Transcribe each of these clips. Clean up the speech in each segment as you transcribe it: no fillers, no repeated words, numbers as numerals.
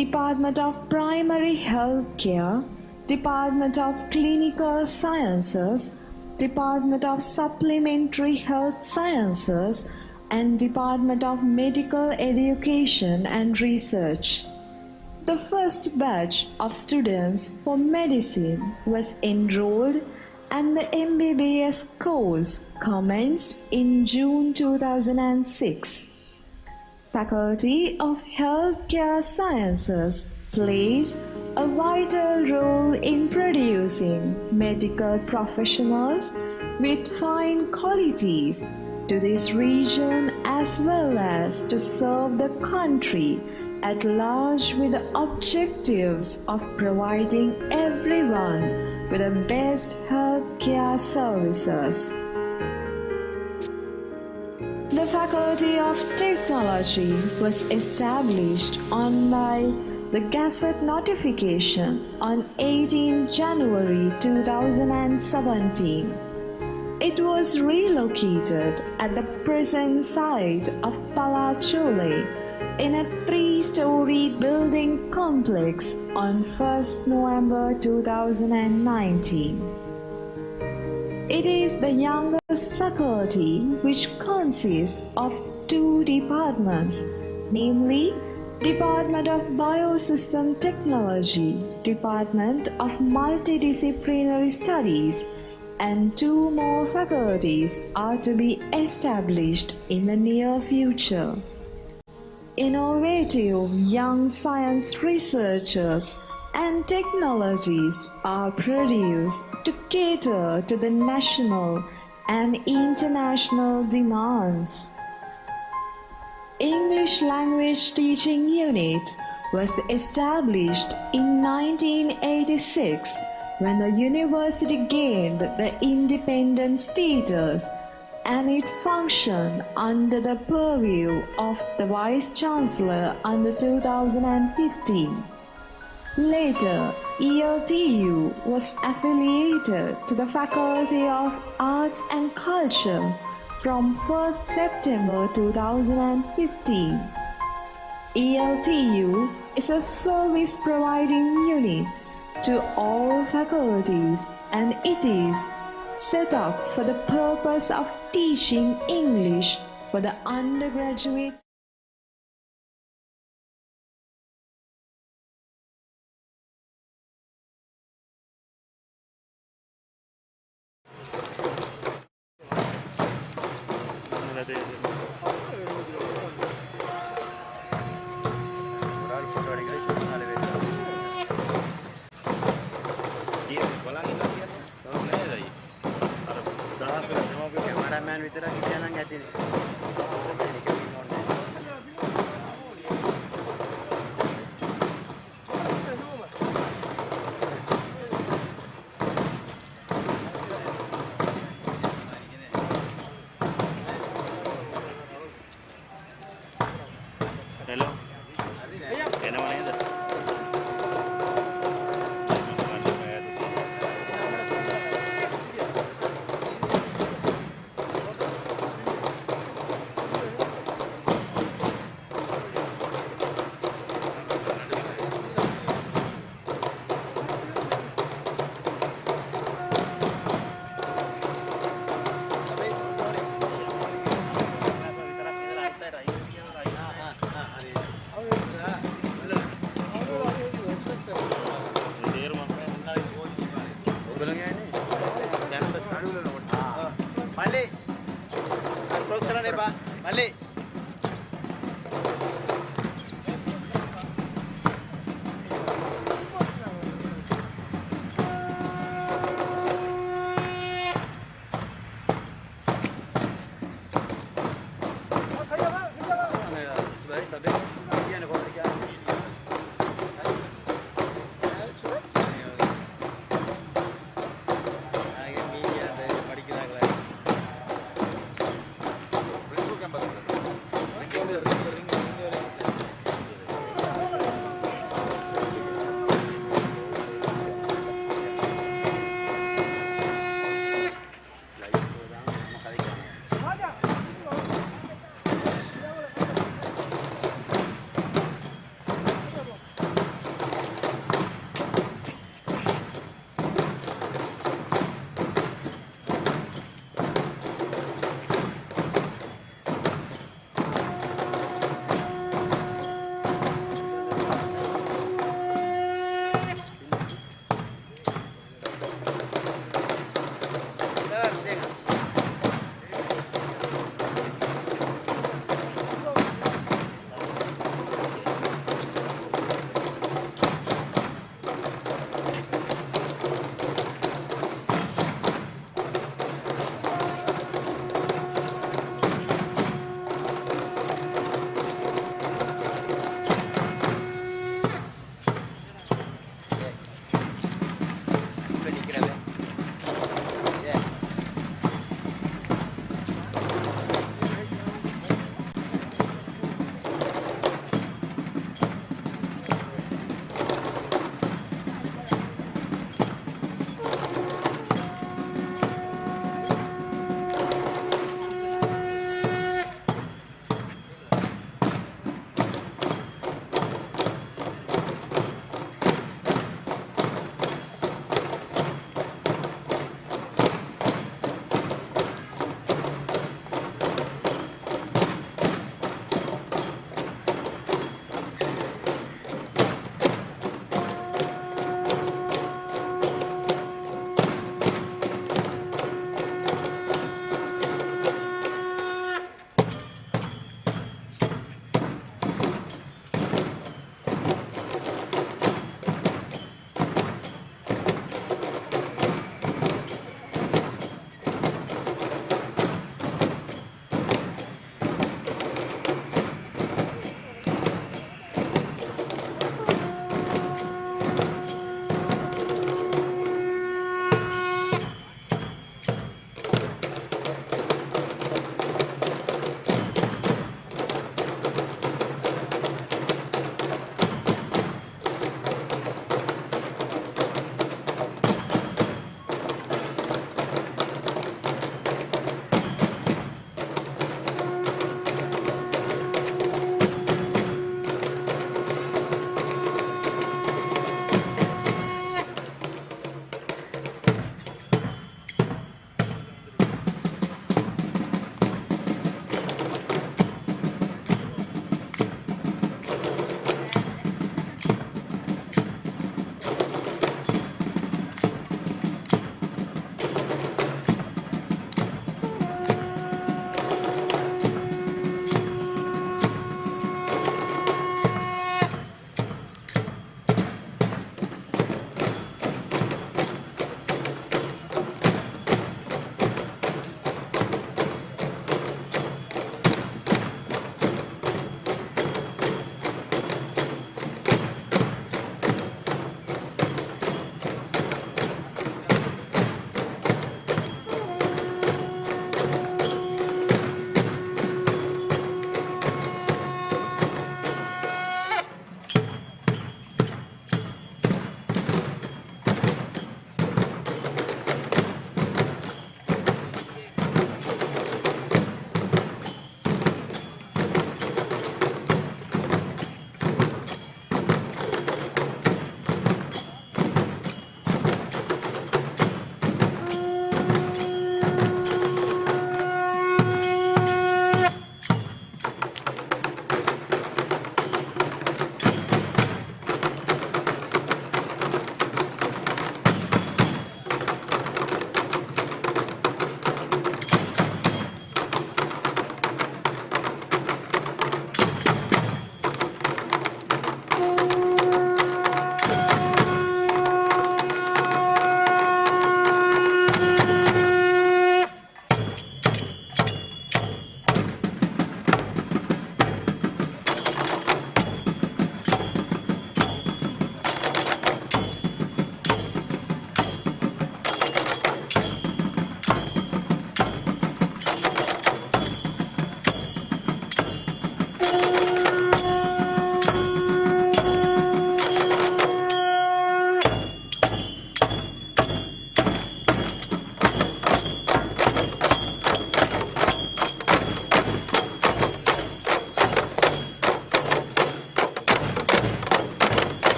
Department of Primary Health Care, Department of Clinical Sciences, Department of Supplementary Health Sciences, and Department of Medical Education and Research. The first batch of students for medicine was enrolled and the MBBS course commenced in June 2006. Faculty of Healthcare Sciences plays a vital role in producing medical professionals with fine qualities to this region as well as to serve the country at large with the objectives of providing everyone with the best healthcare services. The Faculty of Technology was established on by the Gazette notification on 18 January 2017. It was relocated at the present site of Palachole in a 3-story building complex on 1st November 2019. It is the youngest faculty which consists of 2 departments, namely Department of Biosystem Technology, Department of Multidisciplinary Studies, and 2 more faculties are to be established in the near future. Innovative young science researchers and technologists are produced to cater to the national and international demands. English Language Teaching Unit was established in 1986 when the university gained the independent status, and it functioned under the purview of the Vice Chancellor under 2015. Later, ELTU was affiliated to the Faculty of Arts and Culture from 1st September 2015. ELTU is a service-providing unit to all faculties, and it is set up for the purpose of teaching English for the undergraduates.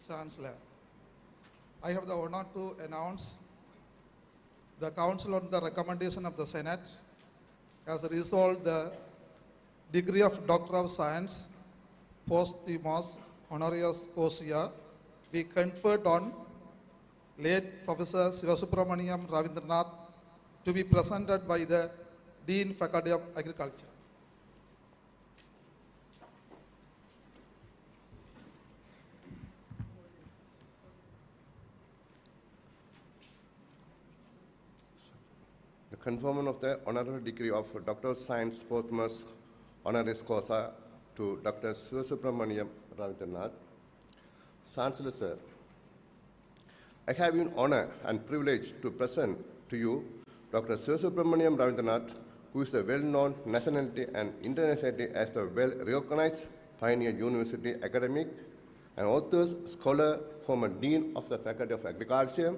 Chancellor, I have the honor to announce the Council on the recommendation of the Senate has resolved the degree of Doctor of Science posthumous honoris causa be conferred on late Professor Sivasubramaniam Ravindranath to be presented by the Dean Faculty of Agriculture. The conferment of the honorary degree of Doctor of Science posthumous honoris causa to Dr. Sivasubramaniam Ravindranath. Chancellor, sir, I have been honored and privileged to present to you Dr. Sivasubramaniam Ravindranath, who is a well-known nationality and internationally as a well-recognized pioneer university academic, an author, scholar, former Dean of the Faculty of Agriculture,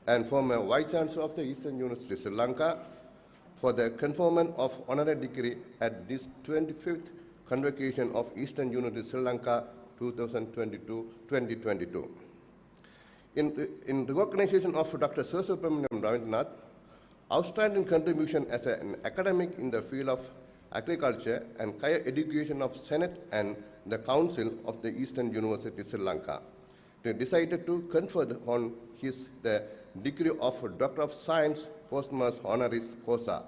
and former Vice Chancellor of the Eastern University, Sri Lanka, for the conferment of honorary degree at this 25th Convocation of Eastern University, Sri Lanka, 2022. In recognition of Dr. Sivasubramaniam Ravindranath, outstanding contribution as an academic in the field of agriculture and higher education of Senate and the Council of the Eastern University, Sri Lanka, they decided to confer on the degree of Doctor of Science posthumous honoris causa.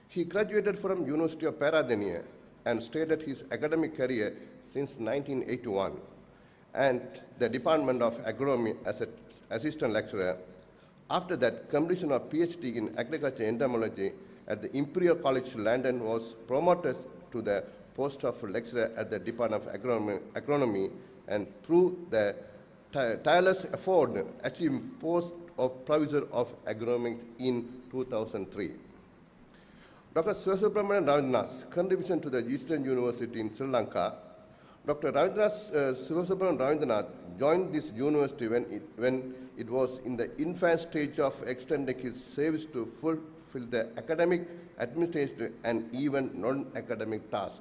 He graduated from University of Paradeniya and started his academic career since 1981 and the Department of Agronomy as an assistant lecturer. After that, completion of PhD in agriculture entomology at the Imperial College London, was promoted to the post of lecturer at the Department of Agronomy, and through the tireless effort achieved post of Professor of Agronomy in 2003. Dr. Sivasubramaniam Ravindranath's contribution to the Eastern University in Sri Lanka. Dr. Sivasubramaniam Ravindranath joined this university when it was in the infant stage of extending his service to fulfill the academic, administrative, and even non-academic tasks.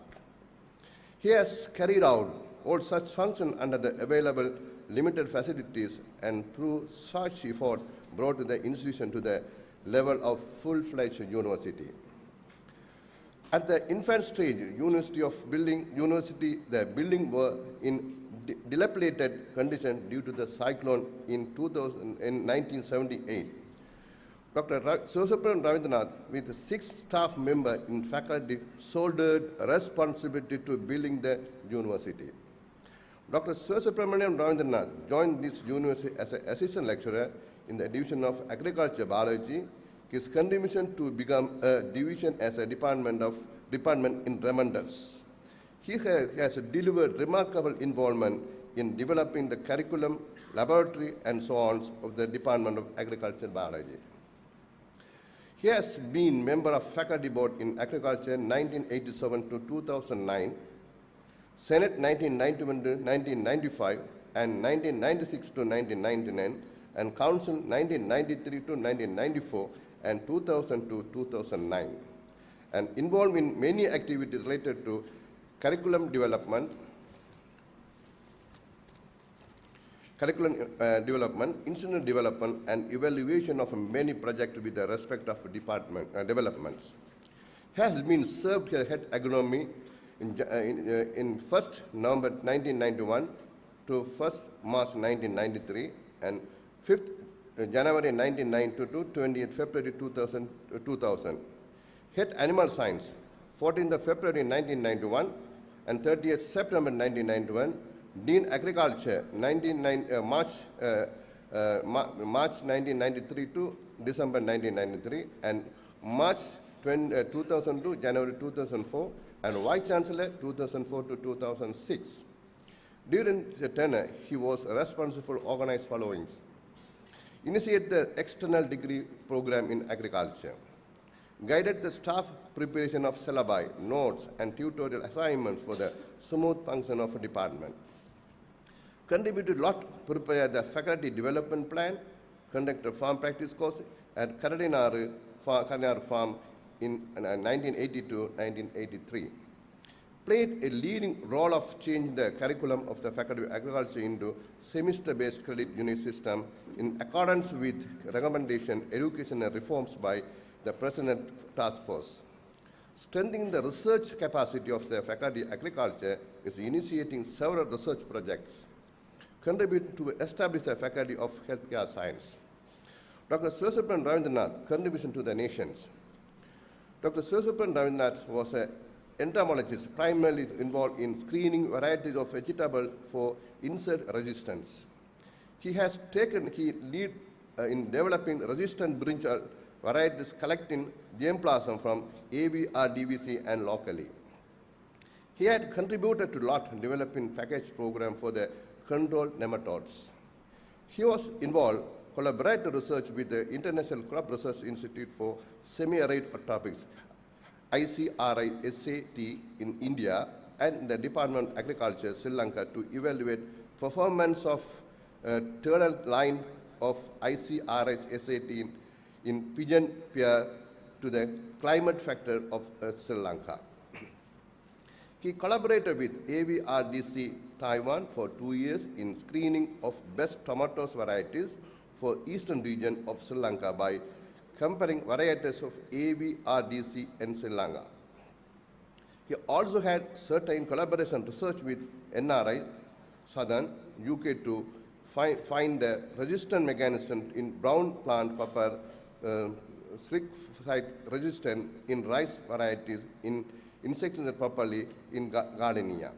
He has carried out all such functions under the available limited facilities, and through such effort brought the institution to the level of full-fledged university. At the infant stage, the building were in dilapidated condition due to the cyclone in 1978. Dr. Sivasubramaniam Ravindranath, with 6 staff members in faculty, shouldered responsibility to building the university. Dr. Sivasubramaniam Ravindranath joined this university as an assistant lecturer in the Division of Agriculture Biology. His contribution to become a division as a department in tremendous. He has delivered remarkable involvement in developing the curriculum, laboratory, and so on of the Department of Agriculture Biology. He has been member of faculty board in agriculture 1987 to 2009, Senate 1991 to 1995, and 1996 to 1999, and Council 1993 to 1994, and 2000 to 2009, and involved in many activities related to curriculum development, institutional development, and evaluation of many projects with the respect of department developments. Has been served as head agronomy in 1st November 1991 to 1st March 1993, and 5th January 1992 to 20th February 2000. Head Animal Science, 14th February 1991 and 30th September 1991. Dean Agriculture, March 1993 to December 1993, and March 2000 to January 2004, and Vice Chancellor 2004 to 2006. During the tenure, he was responsible for organized followings. Initiated the external degree program in agriculture, guided the staff preparation of syllabi, notes, and tutorial assignments for the smooth function of a department. Contributed a lot to prepare the faculty development plan, conducted farm practice course at Karadinaru Farm in 1980 to 1983. played a leading role of changing the curriculum of the Faculty of Agriculture into semester-based credit unit system in accordance with recommendation education and reforms by the President Task Force. Strengthening the research capacity of the Faculty of Agriculture is initiating several research projects, contributing to establish the Faculty of Healthcare Science. Dr. Sirsupan Ravindranath, contribution to the nations. Dr. Sirsupan Ravindranath was an entomologist primarily involved in screening varieties of vegetable for insect resistance. He has taken lead in developing resistant brinjal varieties collecting germplasm from AVRDVC and locally. He had contributed to lot in developing package program for the controlled nematodes. He was involved collaborative research with the International Crop Research Institute for Semi-Arid Topics, ICRI-SAT in India, and the Department of Agriculture, Sri Lanka, to evaluate performance of turtle line of ICRI-SAT in pigeon pair to the climate factor of Sri Lanka. He collaborated with AVRDC Taiwan for 2 years in screening of best tomatoes varieties for eastern region of Sri Lanka by comparing varieties of AVRDC and Sri Lanka. He also had certain collaboration research with NRI, Southern UK, to find the resistant mechanism in brown plant pepper, site resistant in rice varieties in insecticide properly in gardenia.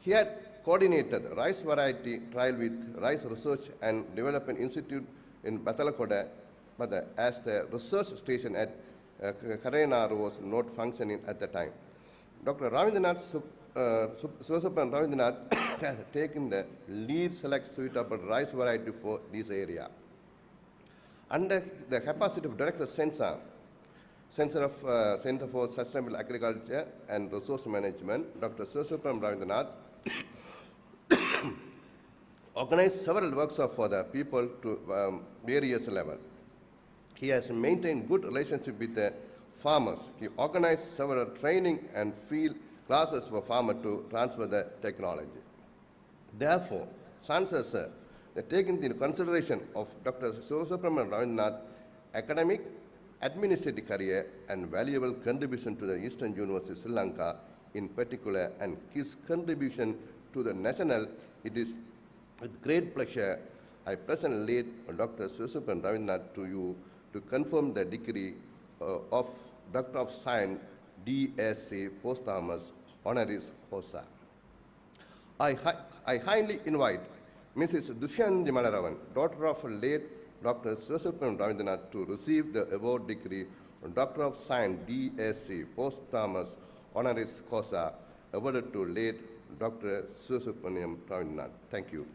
He had coordinated the rice variety trial with Rice Research and Development Institute in Bathalakoda, but as the research station at Karayanar was not functioning at the time. Dr. Ravindranath, Sirsupan Ravindranath has taken the lead select suitable rice variety for this area. Under the capacity of Director Censor of Center for Sustainable Agriculture and Resource Management, Dr. Sirsupan Ravindranath organized several workshops for the people to various levels. He has maintained good relationship with the farmers. He organized several training and field classes for farmers to transfer the technology. Therefore, Chancellor, sir, taking into consideration of Dr. Sirsupan Ravindranath academic, administrative career and valuable contribution to the Eastern University Sri Lanka in particular, and his contribution to the national, it is with great pleasure I present late Dr. Sirsupan Ravindranath to you to confirm the degree of Doctor of Science, DSc, posthumous honoris causa. I highly invite Mrs. Dushanti Malaravan, daughter of late Dr. Sirsupan Ravindranath, to receive the award degree Doctor of Science, DSc, posthumous honoris causa, awarded to late Dr. Sirsupan Ravindranath. Thank you.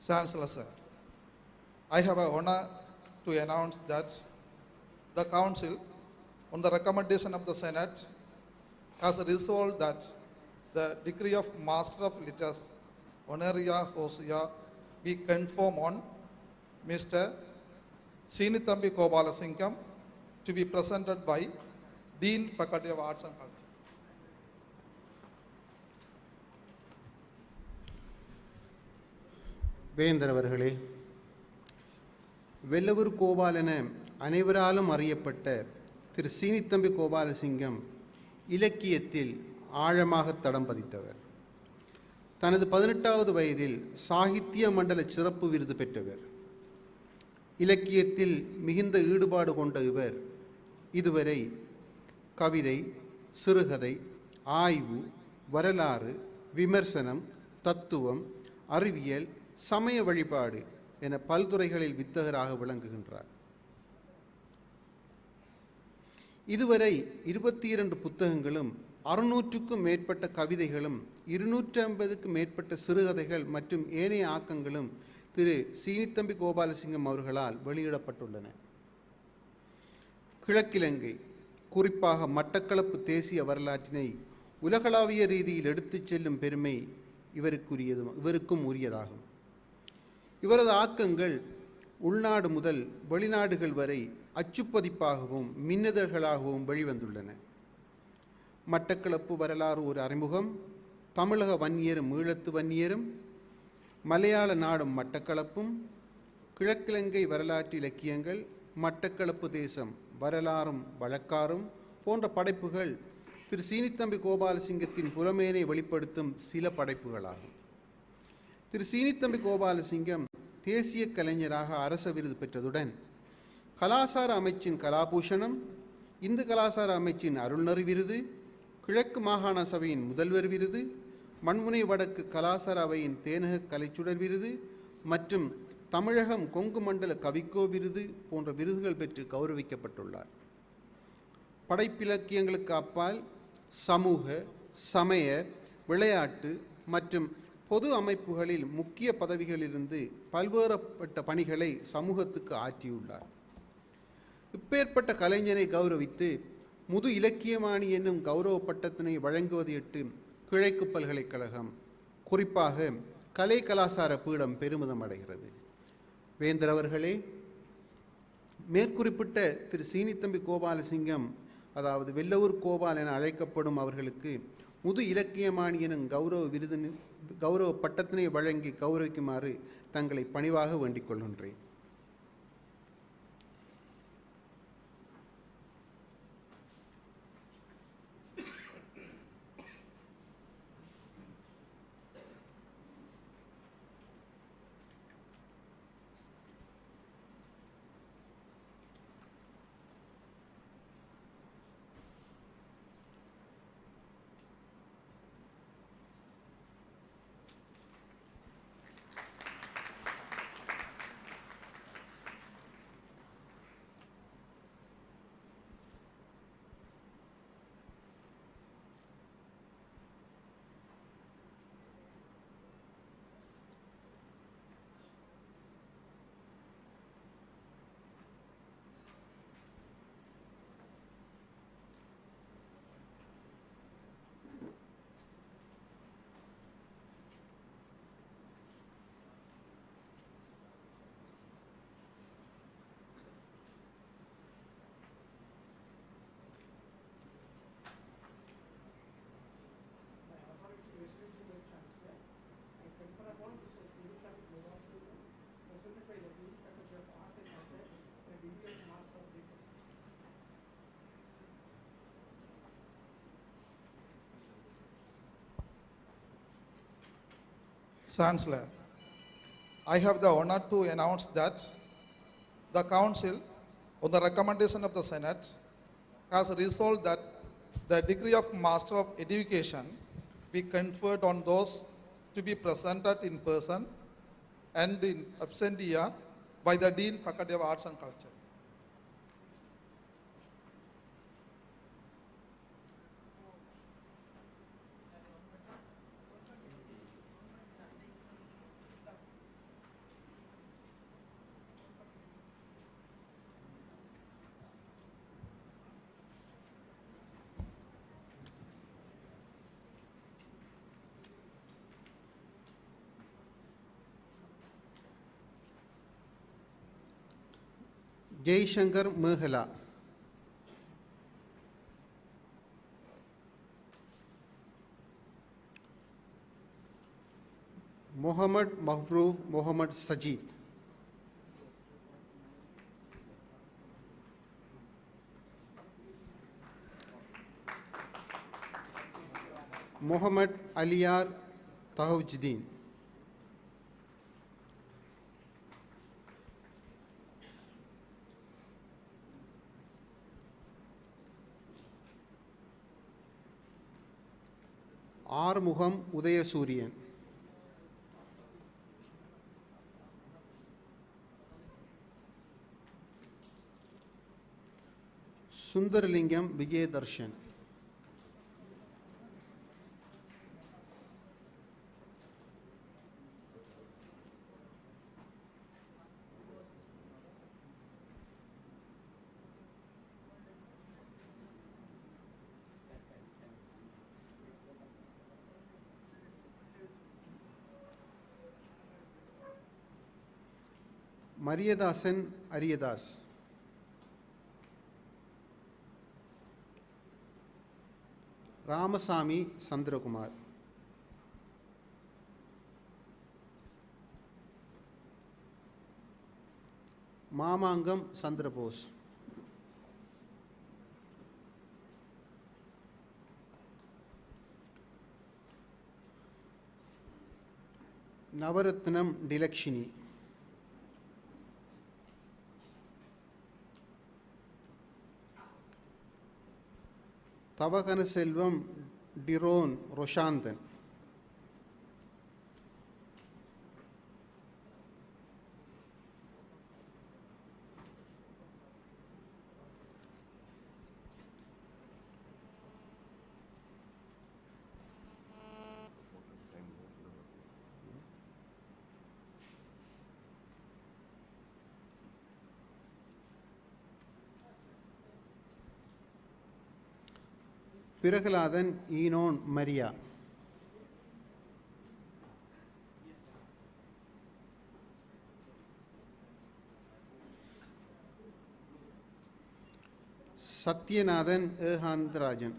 Chancellor, sir. I have an honor to announce that the Council, on the recommendation of the Senate, has resolved that the degree of Master of Letters Honoria Hosia be conferred on Mr. Sinithambi Kobalasingam to be presented by Dean, Faculty of Arts and Culture. வேந்தர் அவர்களே, வெள்ளவூர் கோபால் என அனைவராலும் அறியப்பட்ட திரு சீனித்தம்பி கோபாலசிங்கம் இலக்கியத்தில் ஆழமாக தடம் பதித்தவர். தனது 18வது வயதில் சாகித்ய மண்டல சிறப்பு விருது பெற்றவர். இலக்கியத்தில் மிகுந்த ஈடுபாடு கொண்ட இவர் இதுவரை கவிதை, சிறுகதை, ஆய்வு, வரலாறு, விமர்சனம், தத்துவம், அறிவியல், சமய வழிபாடு என பல்துறைகளில் வித்தகராக விளங்குகின்றார். இதுவரை 22 புத்தகங்களும் 600க்கும் மேற்பட்ட கவிதைகளும் 250க்கும் மேற்பட்ட சிறுகதைகள் மற்றும் ஏனைய ஆக்கங்களும் திரு சீனித்தம்பி கோபாலசிங்கம் அவர்களால் வெளியிடப்பட்டுள்ளன. கிழக்கிலங்கை, குறிப்பாக மட்டக்களப்பு தேசிய வரலாற்றினை உலகளாவிய ரீதியில் எடுத்துச் செல்லும் பெருமை இவருக்கும் உரியதாகும். இவரது ஆக்கங்கள் உள்நாடு முதல் வெளிநாடுகள் வரை அச்சுப்பதிப்பாகவும் மின்னதழ்களாகவும் வெளிவந்துள்ளன. மட்டக்களப்பு வரலாறு ஒரு அறிமுகம், தமிழக வன்னியரும் ஈழத்து வன்னியரும், மலையாள நாடும் மட்டக்களப்பும், கிழக்கிலங்கை வரலாற்று இலக்கியங்கள், மட்டக்களப்பு தேசம் வரலாறும் வழக்காறும் போன்ற படைப்புகள் திரு சீனித்தம்பி கோபாலசிங்கத்தின் புலமேனை வெளிப்படுத்தும் சில படைப்புகளாகும். திரு சீனித்தம்பி கோபாலசிங்கம் தேசிய கலைஞராக அரச விருது பெற்றதுடன் கலாசார அமைச்சின் கலாபூஷணம், இந்து கலாசார அமைச்சின் அருள்நெறி விருது, கிழக்கு மாகாண சபையின் முதல்வர் விருது, மண்முனை வடக்கு கலாசார அவையின் தேனக கலைச்சுடர் விருது மற்றும் தமிழகம் கொங்கு மண்டல கவிக்கோ விருது போன்ற விருதுகள் பெற்று கௌரவிக்கப்பட்டுள்ளார். படைப்பிலக்கியங்களுக்கு அப்பால் சமூக, சமய, விளையாட்டு மற்றும் பொது அமைப்புகளில் முக்கிய பதவிகளிலிருந்து பல்வேறுபட்ட பணிகளை சமூகத்துக்கு ஆற்றியுள்ளார். இப்பேற்பட்ட கலைஞரை கௌரவித்து முது இலக்கியமானி என்னும் கௌரவ பட்டத்தினை வழங்குவதையிட்டு கிழக்கு பல்கலைக்கழகம், குறிப்பாக கலை கலாசார பீடம் பெருமிதம் அடைகிறது. வேந்தர் அவர்களே, மேற்குறிப்பிட்ட திரு சீனித்தம்பி கோபாலசிங்கம், அதாவது வெள்ளவூர் கோபால் என அழைக்கப்படும் அவர்களுக்கு முது இலக்கியமானி எனும் கௌரவ பட்டத்தினை வழங்கி கௌரவிக்குமாறு தங்களை பணிவாக வேண்டிக் கொள்கின்றேன். Chancellor, I have the honor to announce that the Council, on the recommendation of the Senate, has resolved that the degree of Master of Education be conferred on those to be presented in person and in absentia by the Dean, Faculty of Arts and Culture. Jaishankar Megala, Mohamed Mahroof Mohamed Sajeeth, Mohamed Aliyar Thahawjudeen, Arumugam Udhayasooriyan, Sundaralingam Vijayatharshan, Mariyathasan Ariyathas, Ramasamy Chandrakumar, Mamangam Chandrabose, Navaratnam Dilakshini, Thavagana Selvam Diron Roshanthan, Pragalathan Enon Maria, Sathyanathan Ekantharajan,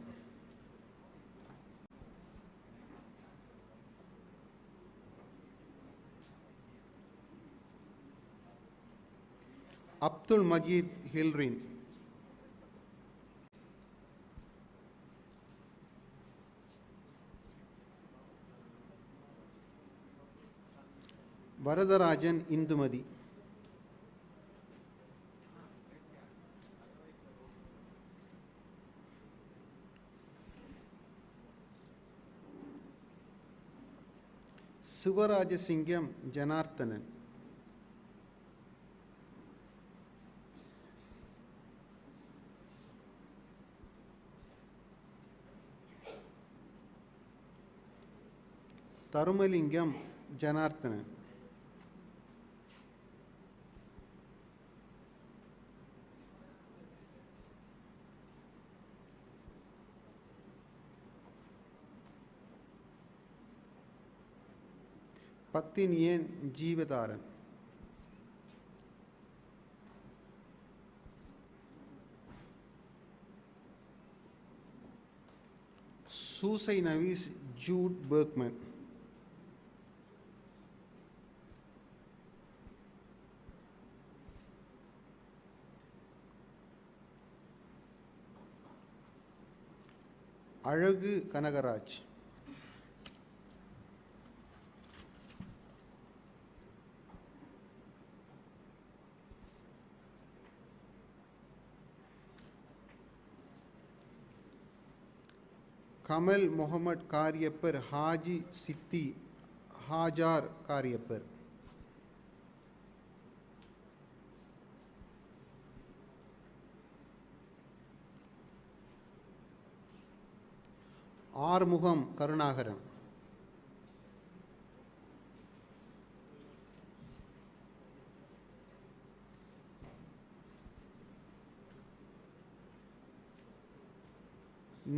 Abdul Majeed Hilrin, Varatharajan Indumathi, Sivarajasingam Janarthanan, Tharumalingam Janarthanan, Pathiniyan Jeevatharan, Soosai Navees Jude Bergman, Alagu Kanagaraj, Kamal Mohammed Kariapper, Haji சித்தி ஹாஜார் காரியப்பர், ஆறுமுகம் கருணாகரன்,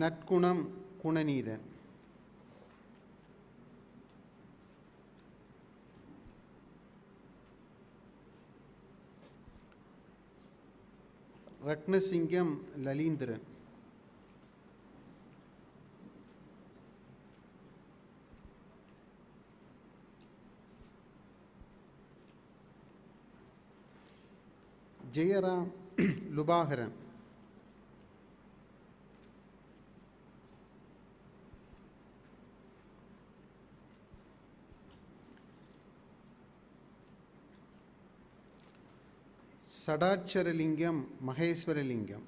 நற்குணம் குணநீதன், ரத்னசிங்கம் லலீந்திரன், ஜெயராம் லுபாகரன், சடாட்சரலிங்கம் மகேஸ்வரலிங்கம்,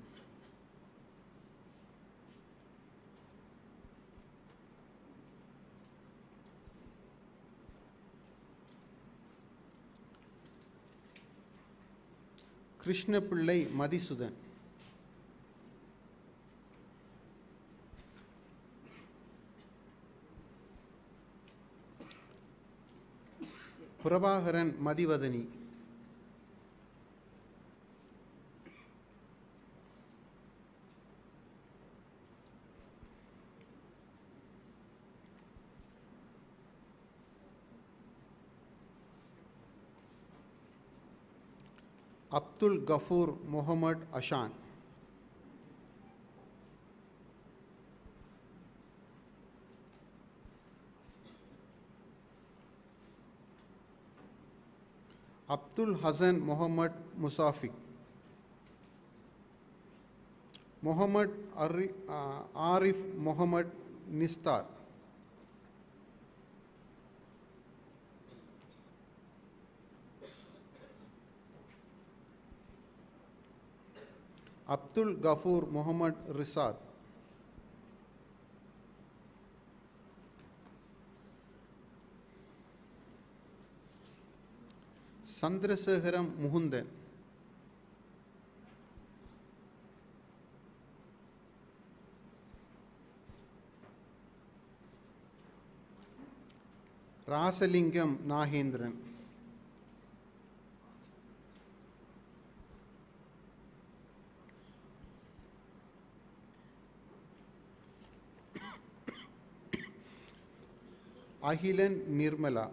கிருஷ்ணபிள்ளை மதிசுதன், பிரபாகரன் மதிவதனி, அப்துல் கஃபூர் முகமது அஷான், அப்துல் ஹசன் முகமது முசாஃபிக், முகமது ஆரிஃப் முகமது நிஸ்தார், அப்துல் கஃபூர் முகமது ரிசாத், சந்திரசேகரம் முகுந்தன், ராசலிங்கம் நாகேந்திரன், அகிலன் நிர்மலா,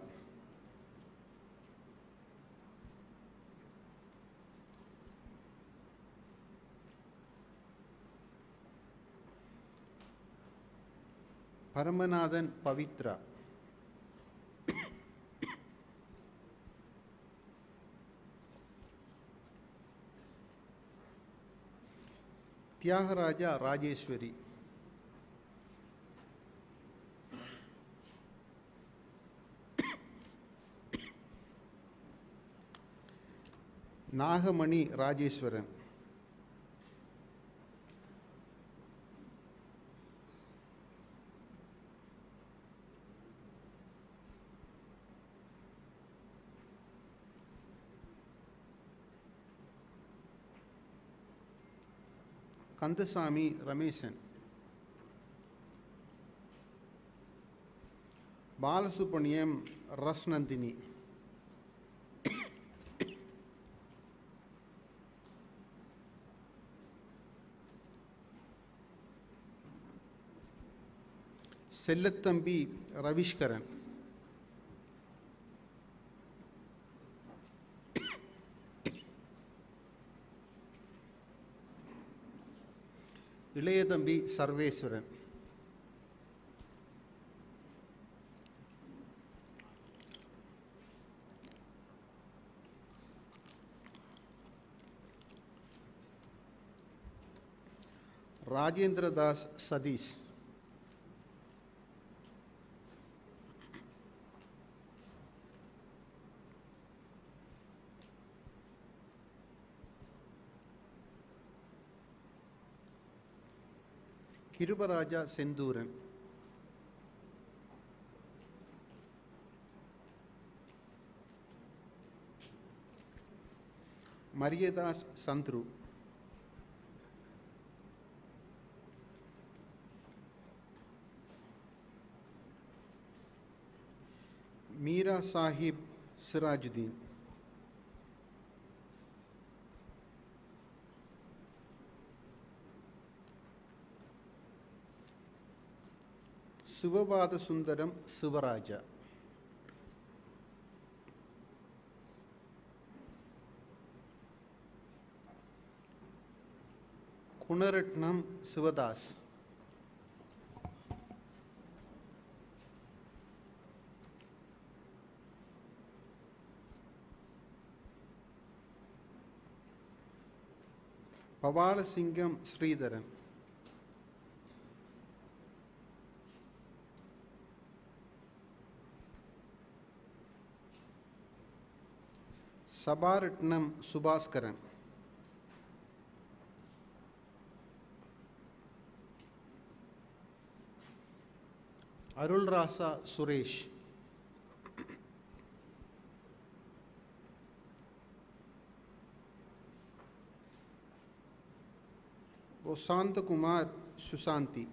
பரமநாதன் பவித்ரா, தியாகராஜா ராஜேஸ்வரி, நாகமணி Rajeswaran, Kandasamy Rameshan, Balasubramaniam ரஸ்நந்தினி, Chellathambi Ravishkaran, Ilaiyathamby Sarveswaran, Rajendrathas Sathish, Kirubaraja Senthooran, Mariyathas Santhuru, Meera Sahib Sirajudeen, Sivapatha Sundaram Sivaraja, Gunaratnam Sivathas. Bavalasingam Sritharan. Sabaratnam Subaskaran. Arulrasa Suresh. Santhakumar Susanthi.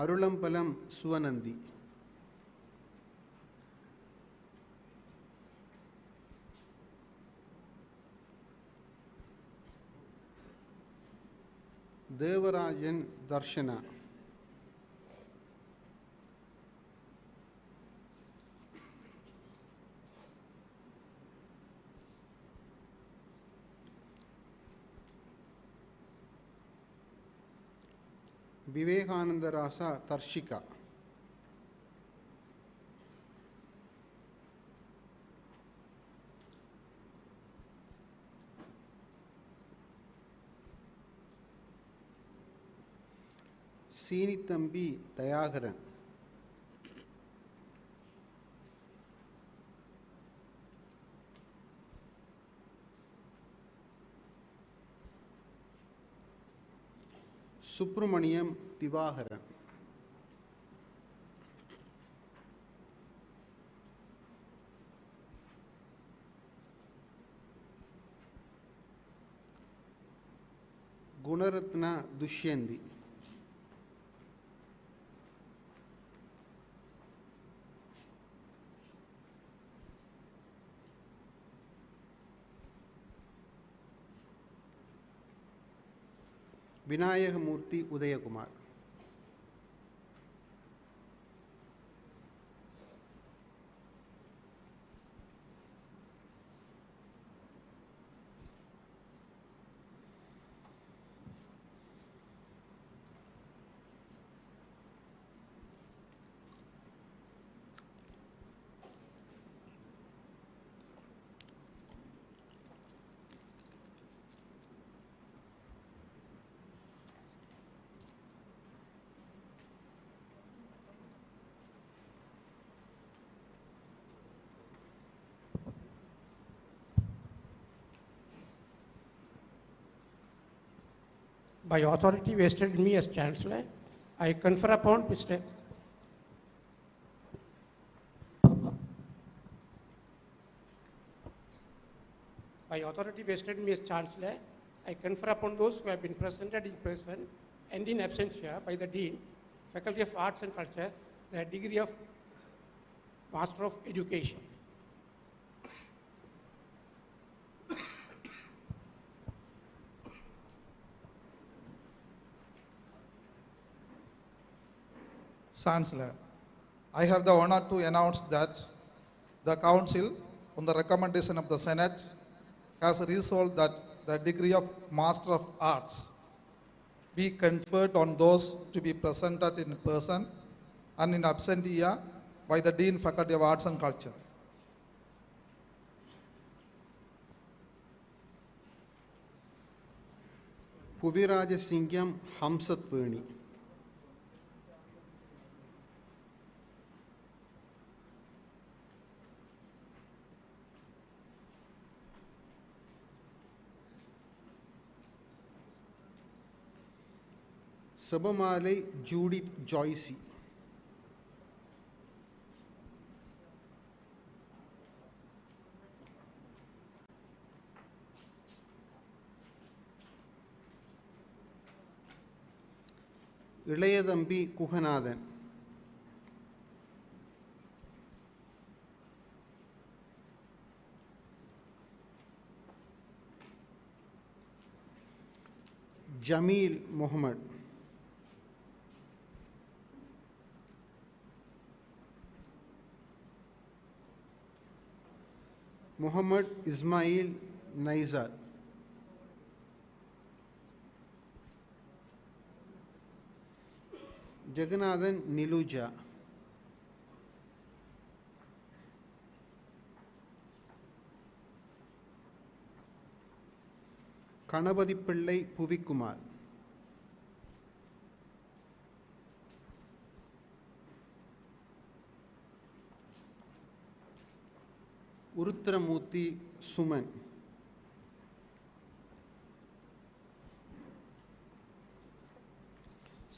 Arulampalam Suvananthi. Thevarajan Tharshana. Vivekanantharasa Tharshika. Seenithamby Thayakaran. Subramaniam Thivakaran. Gunaratna Thushyanthi. Vinayagamoorthy Uthayakumar. By authority vested in me as Chancellor, I confer upon Mr. By authority vested in me as Chancellor, I confer upon those who have been presented in person and in absentia by the Dean, Faculty of Arts and Culture, the degree of Master of Education. Chancellor, I have the honor to announce that the Council, on the recommendation of the Senate, has resolved that the degree of Master of Arts be conferred on those to be presented in person and in absentia by the Dean, Faculty of Arts and Culture. Puvirajasingam Hamsathveni. Sabamalai Judith Joycy. Ilaiyathamby Kuganathan. Jameel Mohamed, Mohamed Ismail Naisar, Jeganathan Niluja, Ganapathipillai Puvikumar, Uruthiramoorthy Suman,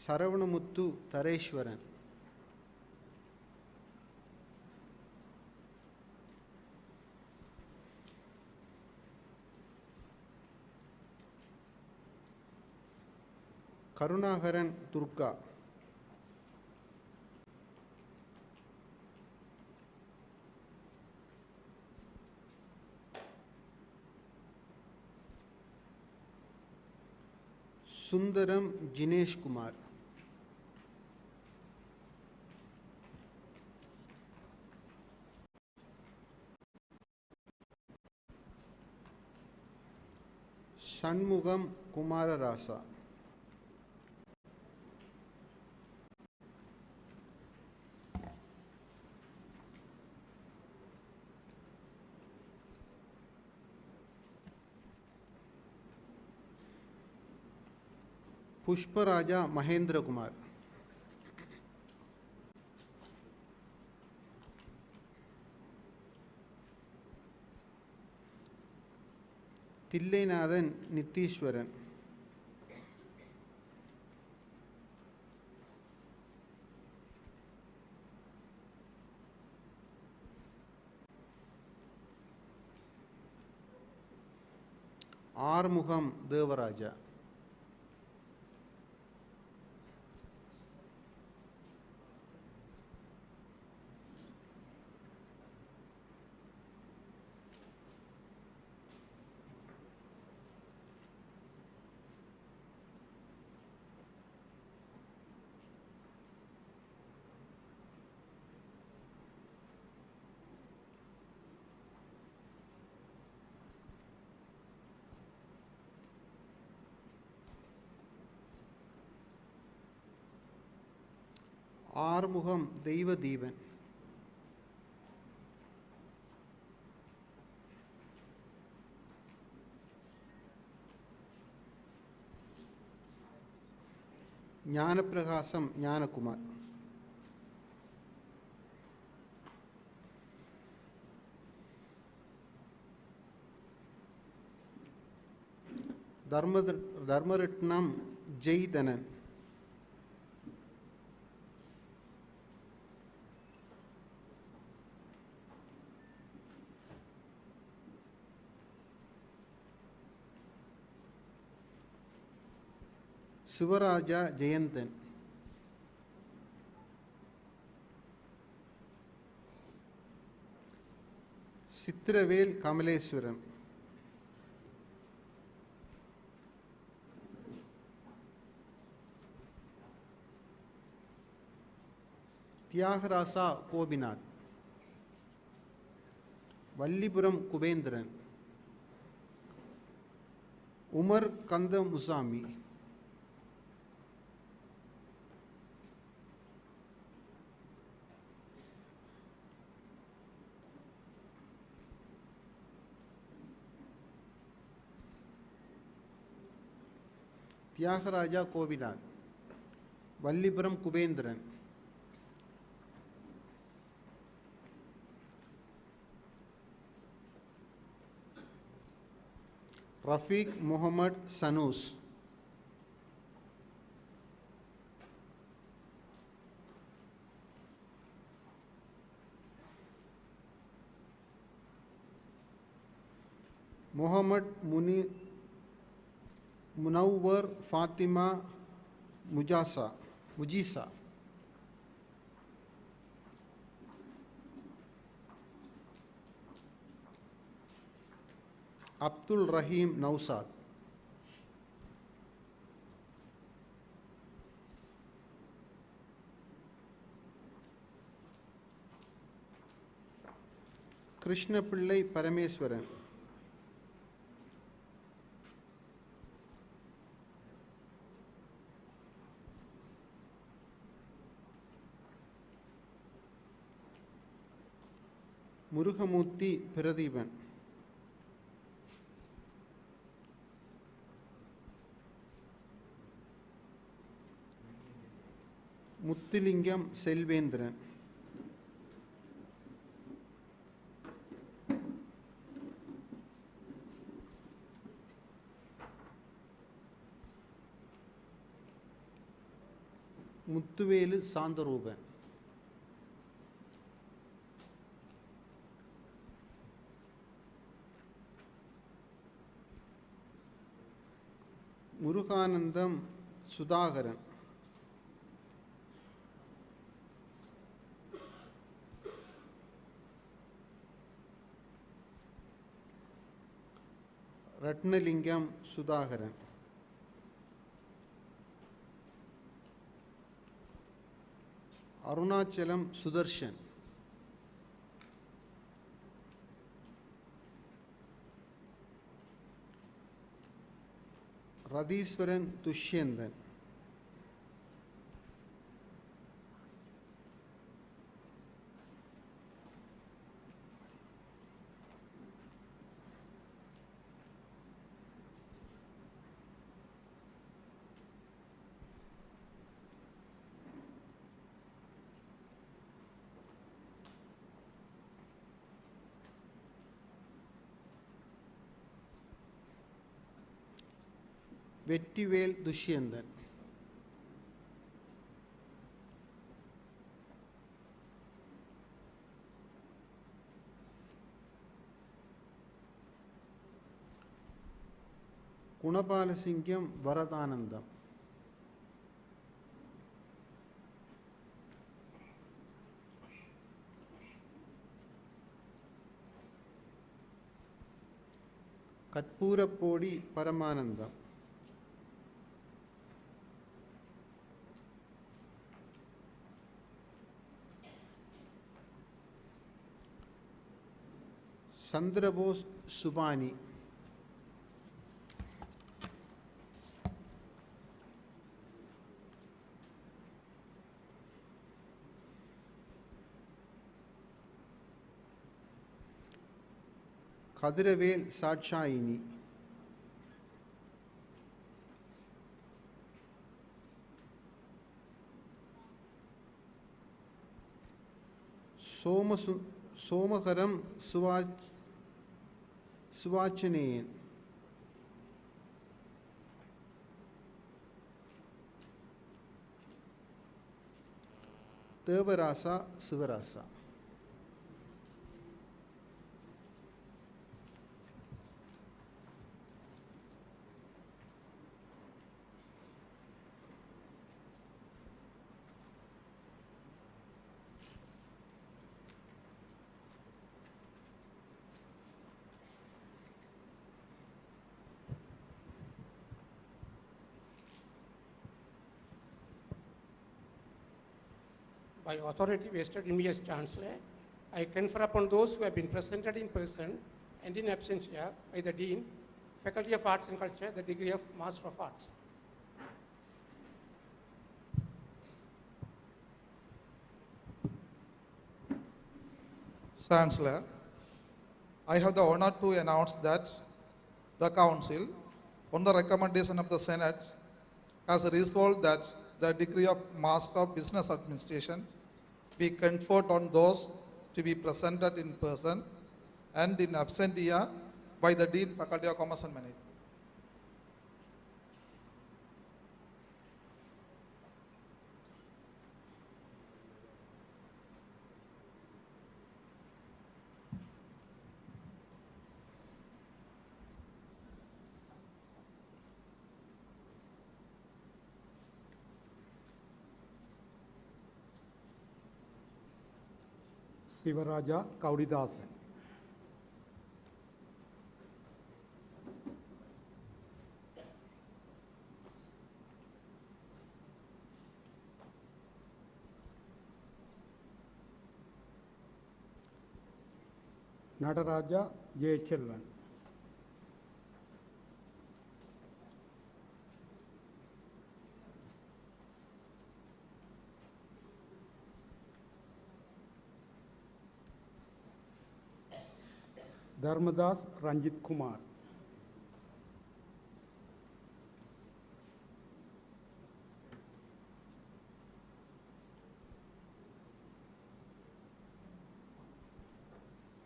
Saravanamuthu Thareswaran, Karunakaran Durga, Sundaram Jineshkumar, Shanmugam Kumararasa, Pushparaja Mahendrakumar, Thillainathan Nitheeswaran, Arumugam Thevaraja, Arumugam Theivatheepan, Gnanapragasam Gnanakumar, Tharmaratnam Jeythanan, Sivaraja Jeyanthan, Sithiravel Kamaleswaran, Thiyagarasa Gopinath, Vallipuram Kubenthiran, Umar Kanthamusamy, Thiyagaraja Gopinath, Vallipuram Kubenthiran, Rafeek Mohamed Sanoos, Mohamed Munavvar Fathima Mujeesa, Abdul Raheem Nowshad, Krishnapillai Parameswaran, Murugamoorthy Pratheepan, Muthulingam Selvendran, Muthuvelu Santharuban, Muruganandam Sudhakaran, Rathnalingam Sudhakaran, Arunachalam Sudarshan, Ratheeswaran Dushyanthan, Vetrivel Dushyanthan, Gunabalasingam வரதானந்தம், கற்பூரப்போடி Paramanandam, Chandrabose Subani, Kathiravel சாட்சாயினி, சோமகரம் சுவாச்சனேயன், Devarasa Sivarasa, by authority vested in me as Chancellor, I confer upon those who have been presented in person and in absentia by the Dean, Faculty of Arts and Culture, the degree of Master of Arts. Chancellor, I have the honor to announce that the Council, on the recommendation of the Senate, has resolved that the degree of Master of Business Administration be conferred on those to be presented in person and in absentia by the Dean, Faculty of Commerce and Management. Sivaraja Kaudidasan. Nataraja ஜெயச்செல்வன். Dharmadas Ranjith Kumar.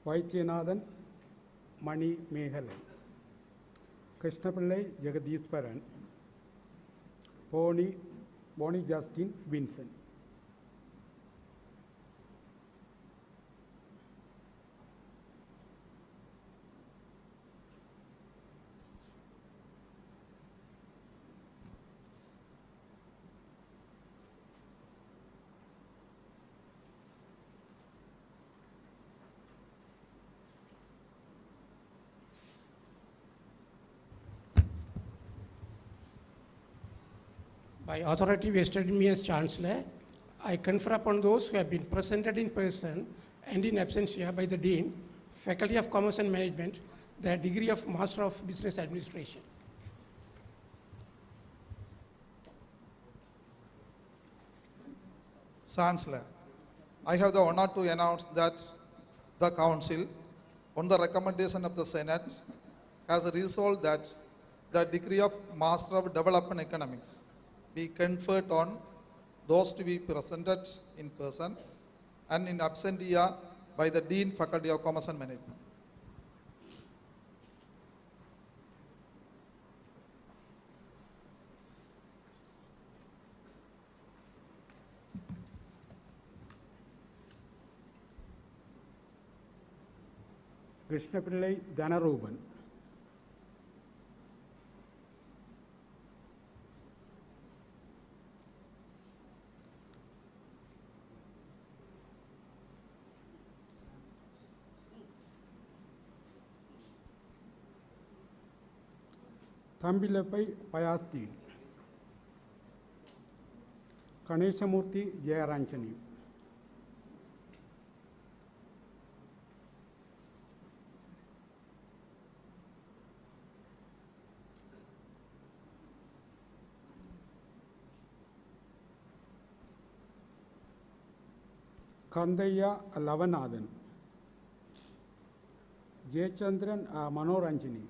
Vaidyanathan Mani Megalai. Krishnapillai Jegatheeswaran. Bonnie Justin Vincent. By authority vested in me as Chancellor, I confer upon those who have been presented in person and in absentia by the Dean, Faculty of Commerce and Management, the degree of Master of Business Administration. Chancellor, I have the honor to announce that the Council, on the recommendation of the Senate, has resolved that the degree of Master of Development Economics be conferred on those to be presented in person and in absentia by the Dean, Faculty of Commerce and Management. Krishnapillai Thanaroopan. Thambilappai Fayasdeen. Ganeshamoorthy Jeyaranjani. Kanthaiya Lavanathan. Jeyachandran Manoranjini.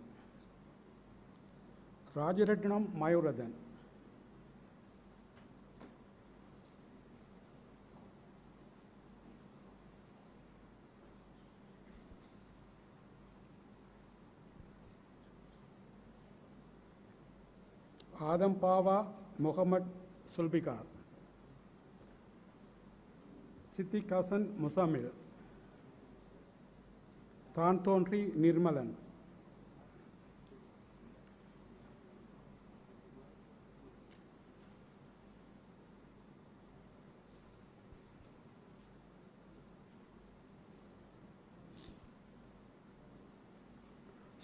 Rajaratnam Mayurathan. Athambawa Mohamed Sulfikar. Siddique Hasan Musamil. Thanthondri Nirmalan.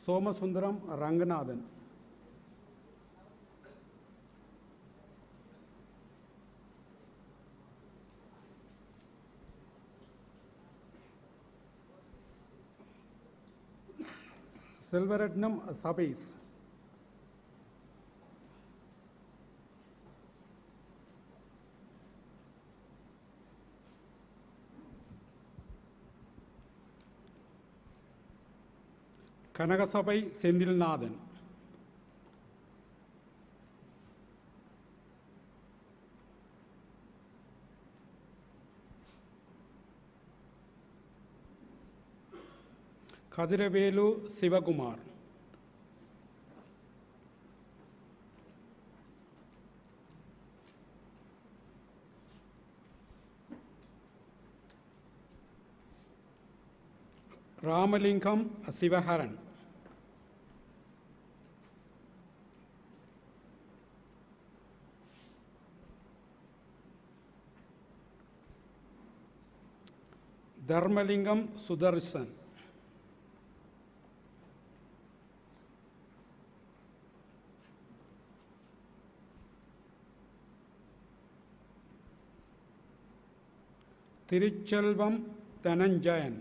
Somasundaram Ranganathan. Selvaratnam Sabesh. Kanagasabai Senthilnathan. Kathiravelu Sivakumar. Ramalingam Sivaharan. Dharmalingam Sudarshan. Thiruchelvam Dhananjayan.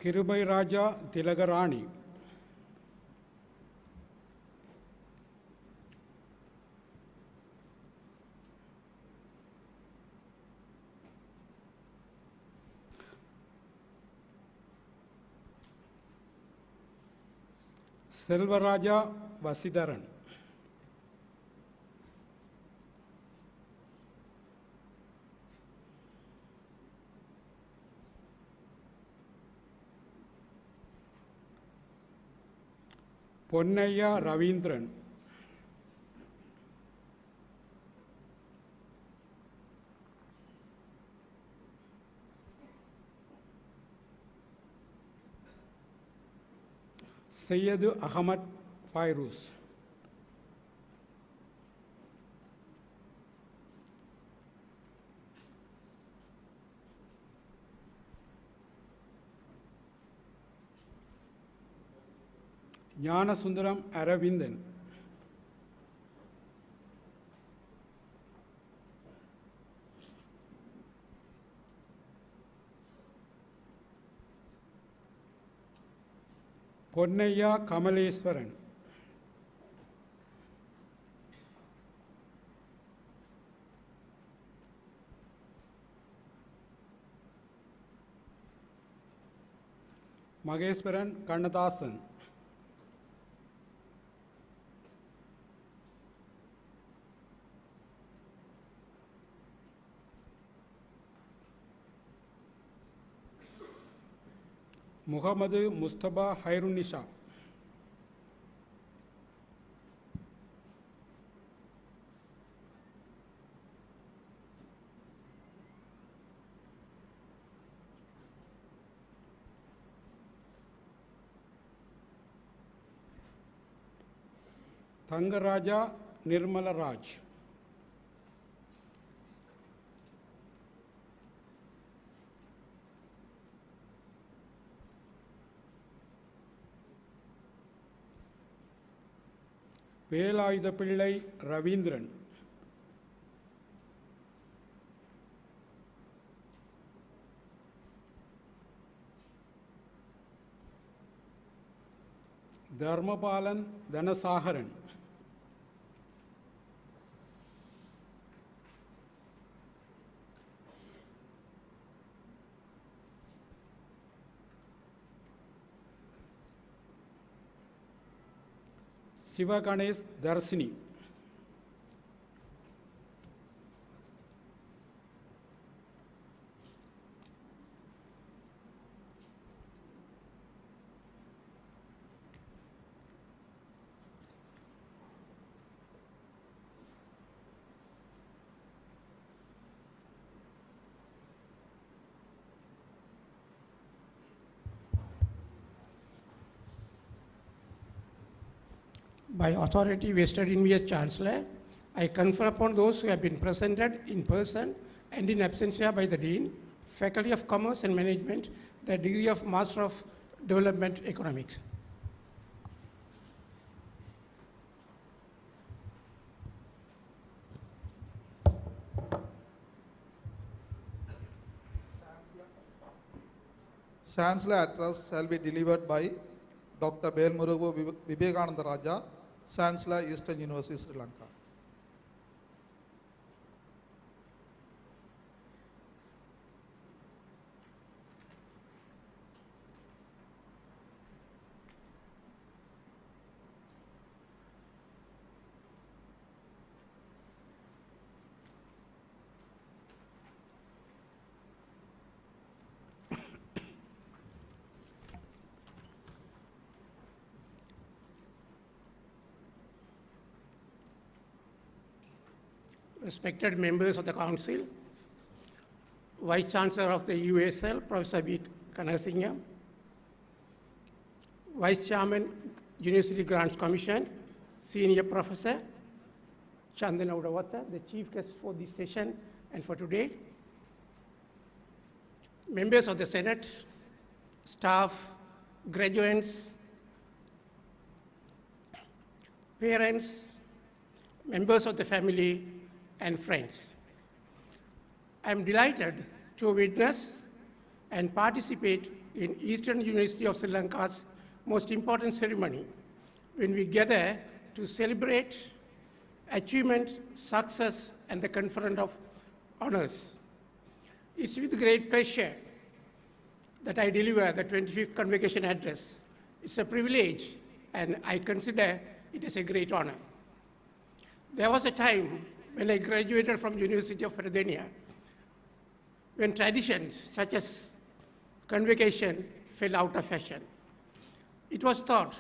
கிருபை ராஜா Thilagarani, Selvaraja வசிதரன், Ponnaiya Ravindran, Syed Ahmad Fairuz, Gnanasundaram Aravindan, Ponnaiya Kamaleswaran, Maheswaran Kannadasan, Mohammed Mustafa ஹைருன்னிஷா, Thangaraja நிர்மலராஜ், Velayutha பிள்ளை Ravindran, Dharmapalan தனசாகரன், Sivaganesh Dharshini, By authority vested in me as Chancellor, I confer upon those who have been presented in person and in absentia by the Dean, Faculty of Commerce and Management, the degree of Master of Development Economics. Chancellor address shall be delivered by Dr. Belmurugu Vivekananda Raja, Chancellor, Eastern University, Sri Lanka. Respected members of the Council, Vice Chancellor of the EUSL, Professor B. Kanasingam, Vice Chairman, University Grants Commission, Senior Professor Chandana Udawata, the chief guest for this session and for today, members of the Senate, staff, graduates, parents, members of the family, and friends. I am delighted to witness and participate in Eastern University of Sri Lanka's most important ceremony, when we gather to celebrate achievement, success, and the conference of honors. It's with great pleasure that I deliver the 25th Convocation address. It's a privilege, and I consider it as a great honor. There was a time when I graduated from University of Pennsylvania when traditions such as convocation fell out of fashion. It was thought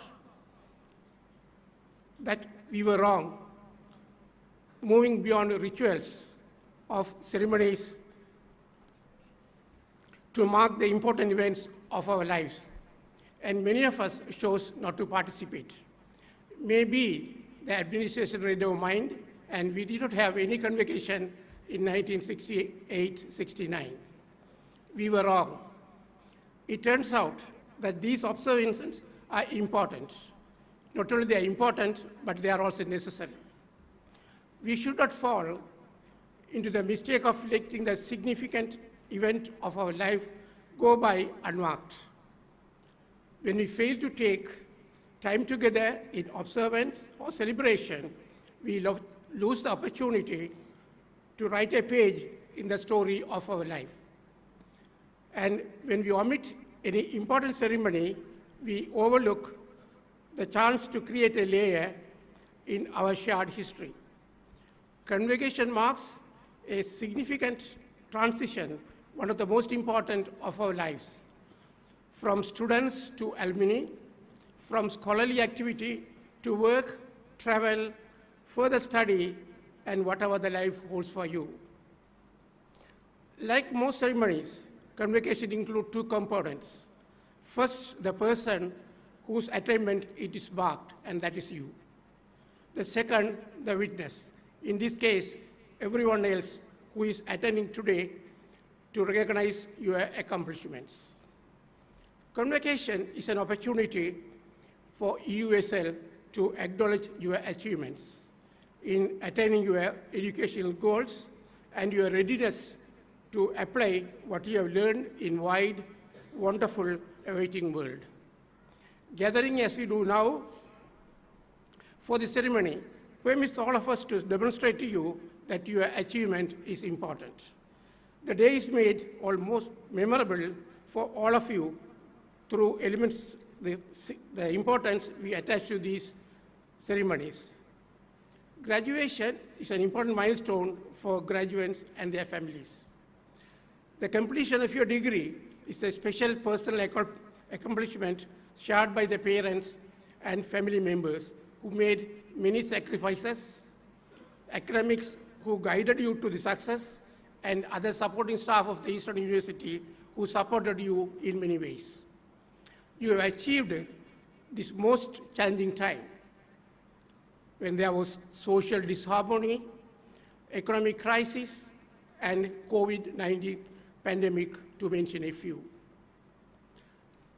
that we were wrong, moving beyond rituals of ceremonies to mark the important events of our lives, and many of us chose not to participate. Maybe the administration read our mind, and we did not have any convocation in 1968-69. We were wrong. It turns out that these observances are important. Not only they are important, but they are also necessary. We should not fall into the mistake of letting the significant event of our life go by unmarked. When we fail to take time together in observance or celebration, we lose the opportunity to write a page in the story of our life. And when we omit any important ceremony, we overlook the chance to create a layer in our shared history. Convocation marks a significant transition, one of the most important of our lives, from students to alumni, from scholarly activity to work, travel, further study, and whatever the life holds for you. Like most ceremonies, convocation includes two components. First, the person whose attainment it is marked, and that is you. The second, the witness. In this case, everyone else who is attending today to recognize your accomplishments. Convocation is an opportunity for EUSL to acknowledge your achievements in attaining your educational goals and your readiness to apply what you have learned in wide, wonderful, awaiting world. Gathering as we do now for the ceremony permits all of us to demonstrate to you that your achievement is important. The day is made almost memorable for all of you through elements, the importance we attach to these ceremonies. Graduation is an important milestone for graduates and their families. The completion of your degree is a special personal accomplishment shared by the parents and family members who made many sacrifices, academics who guided you to the success, and other supporting staff of the Eastern University who supported you in many ways. You have achieved this most challenging time when there was social disharmony, economic crisis, and COVID-19 pandemic, to mention a few.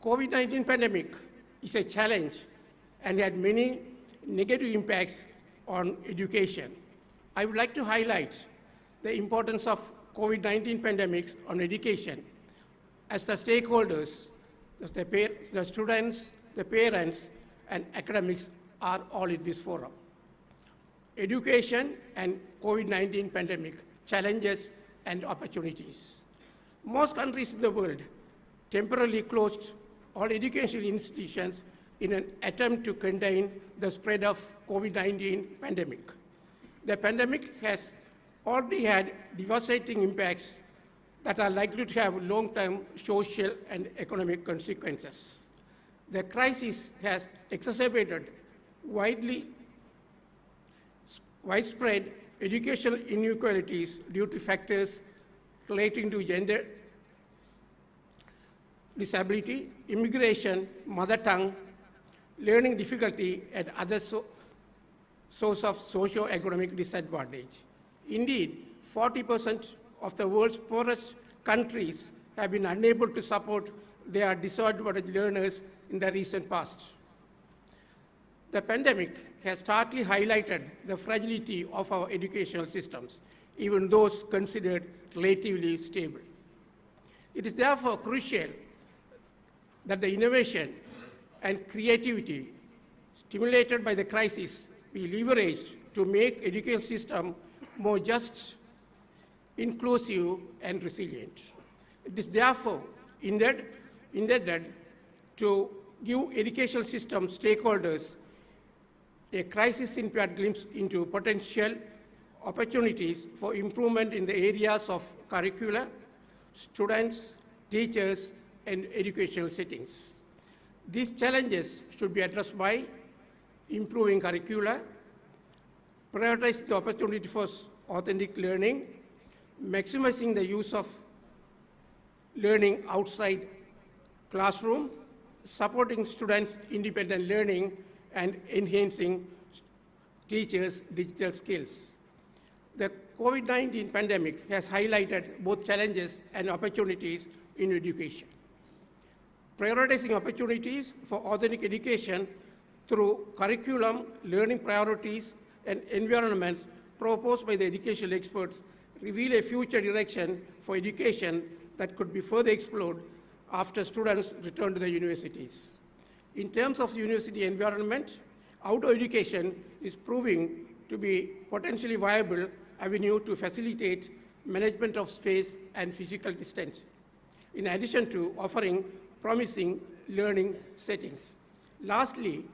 COVID-19 pandemic is a challenge and had many negative impacts on education. I would like to highlight the importance of COVID-19 pandemics on education as the stakeholders, the students, the parents, and academics are all in this forum. Education and COVID-19 pandemic challenges and opportunities. Most countries in the world temporarily closed all educational institutions in an attempt to contain the spread of COVID-19 pandemic. The pandemic has already had devastating impacts that are likely to have long-term social and economic consequences. The crisis has exacerbated widespread educational inequalities due to factors relating to gender, disability, immigration, mother tongue, learning difficulty, and other source of socio-economic disadvantage. Indeed, 40% of the world's poorest countries have been unable to support their disadvantaged learners in the recent past. The pandemic has starkly highlighted the fragility of our educational systems, even those considered relatively stable. It is therefore crucial that the innovation and creativity stimulated by the crisis be leveraged to make education system more just, inclusive, and resilient. It is therefore intended to give educational system stakeholders a crisis-impaired glimpse into potential opportunities for improvement in the areas of curricula, students, teachers, and educational settings. These challenges should be addressed by improving curricula, prioritizing the opportunity for authentic learning, maximizing the use of learning outside classroom, supporting students' independent learning, and enhancing teachers' digital skills. The COVID-19 pandemic has highlighted both challenges and opportunities in education. Prioritizing opportunities for authentic education through curriculum, learning priorities, and environments proposed by the educational experts reveal a future direction for education that could be further explored after students return to the universities. In terms of the university environment, outdoor education is proving to be potentially viable avenue to facilitate management of space and physical distance, in addition to offering promising learning settings. Lastly,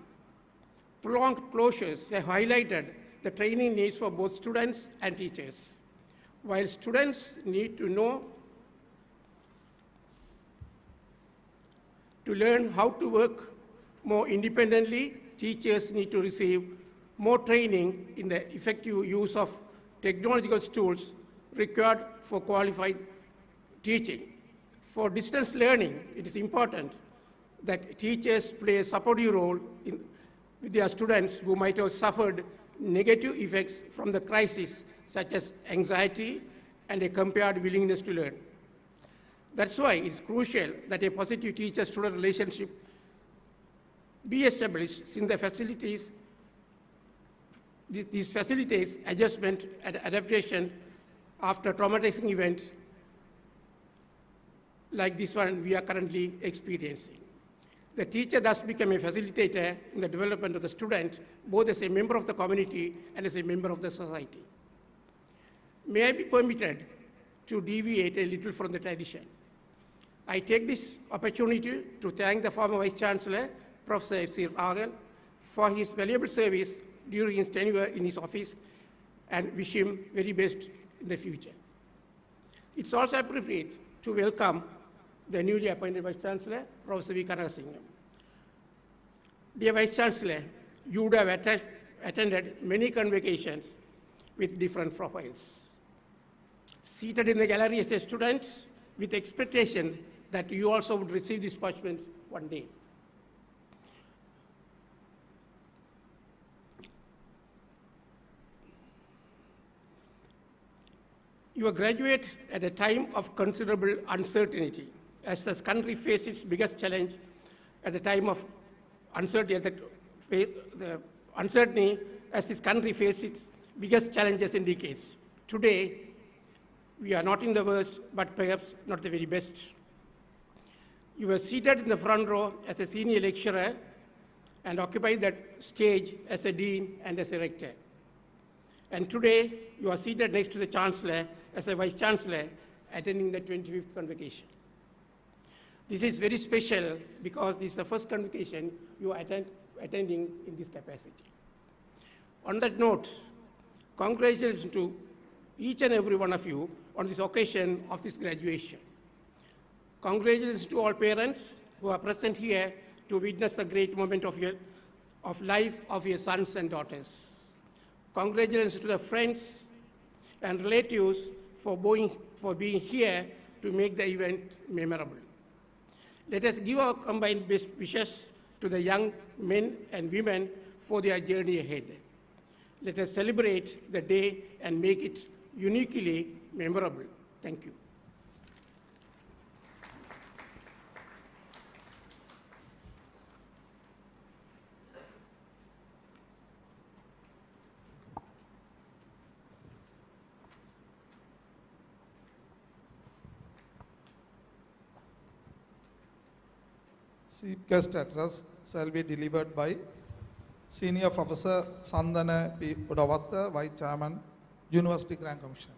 prolonged closures have highlighted the training needs for both students and teachers. While students need to know to learn how to work more independently, teachers need to receive more training in the effective use of technological tools required for qualified teaching. For distance learning, it is important that teachers play a supportive role with their students who might have suffered negative effects from the crisis, such as anxiety and a compared willingness to learn. That's why it's crucial that a positive teacher-student relationship be established, since these facilitates adjustment and adaptation after traumatizing event like this one we are currently experiencing. The teacher thus become a facilitator in the development of the student, both as a member of the community and as a member of the society. May I be permitted to deviate a little from the tradition? I take this opportunity to thank the former Vice Chancellor, Professor F.C. Raghal, for his valuable service during his tenure in his office and wish him very best in the future. It's also appropriate to welcome the newly appointed Vice Chancellor, Professor V. Kanasingham. Dear Vice Chancellor, you would have attended many convocations with different profiles. Seated in the gallery as a student with expectation that you also would receive this punishment one day. You graduate at a time of considerable uncertainty, as the country faced its biggest challenge at the time of uncertainty, the uncertainty as this country faced its biggest challenges in decades. Today, we are not in the worst, but perhaps not the very best. You were seated in the front row as a senior lecturer and occupied that stage as a dean and as a rector. And today, you are seated next to the Chancellor as a Vice Chancellor attending the 25th convocation. This is very special because this is the first convocation you are attending in this capacity. On that note, congratulations to each and every one of you on this occasion of this graduation. Congratulations to all parents who are present here to witness the great moment of life of your sons and daughters. Congratulations to the friends and relatives for being here to make the event memorable. Let us give our combined best wishes to the young men and women for their journey ahead. Let us celebrate the day and make it uniquely memorable. Thank you. Chief guest address shall be delivered by Senior Professor Sandana P. Udavatta, Vice Chairman, University Grant Commission.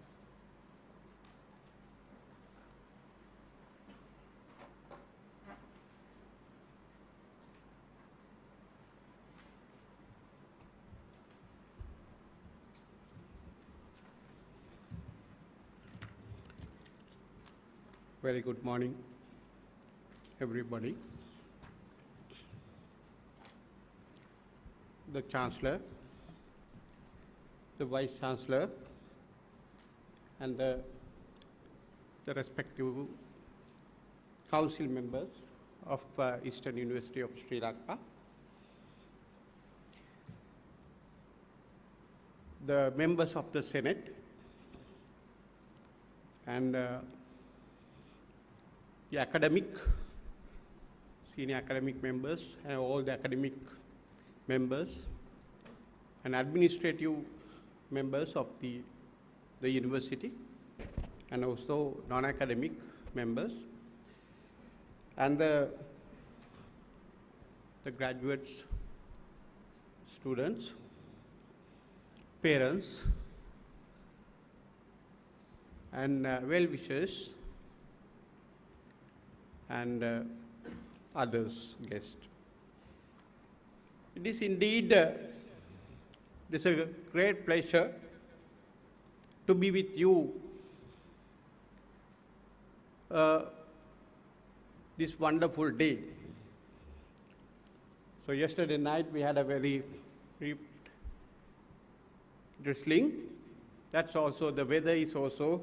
Very good morning, everybody. The Chancellor, the Vice Chancellor, and the respective council members of Eastern University of Sri Lanka, the members of the Senate, and the senior academic members, and all the academic members, and administrative members of the university, and also non-academic members, and the graduates, students, parents, and well-wishers, and others guests. It is indeed it is a great pleasure to be with you this wonderful day. So yesterday night we had a very brief drizzling. That's also, the weather is also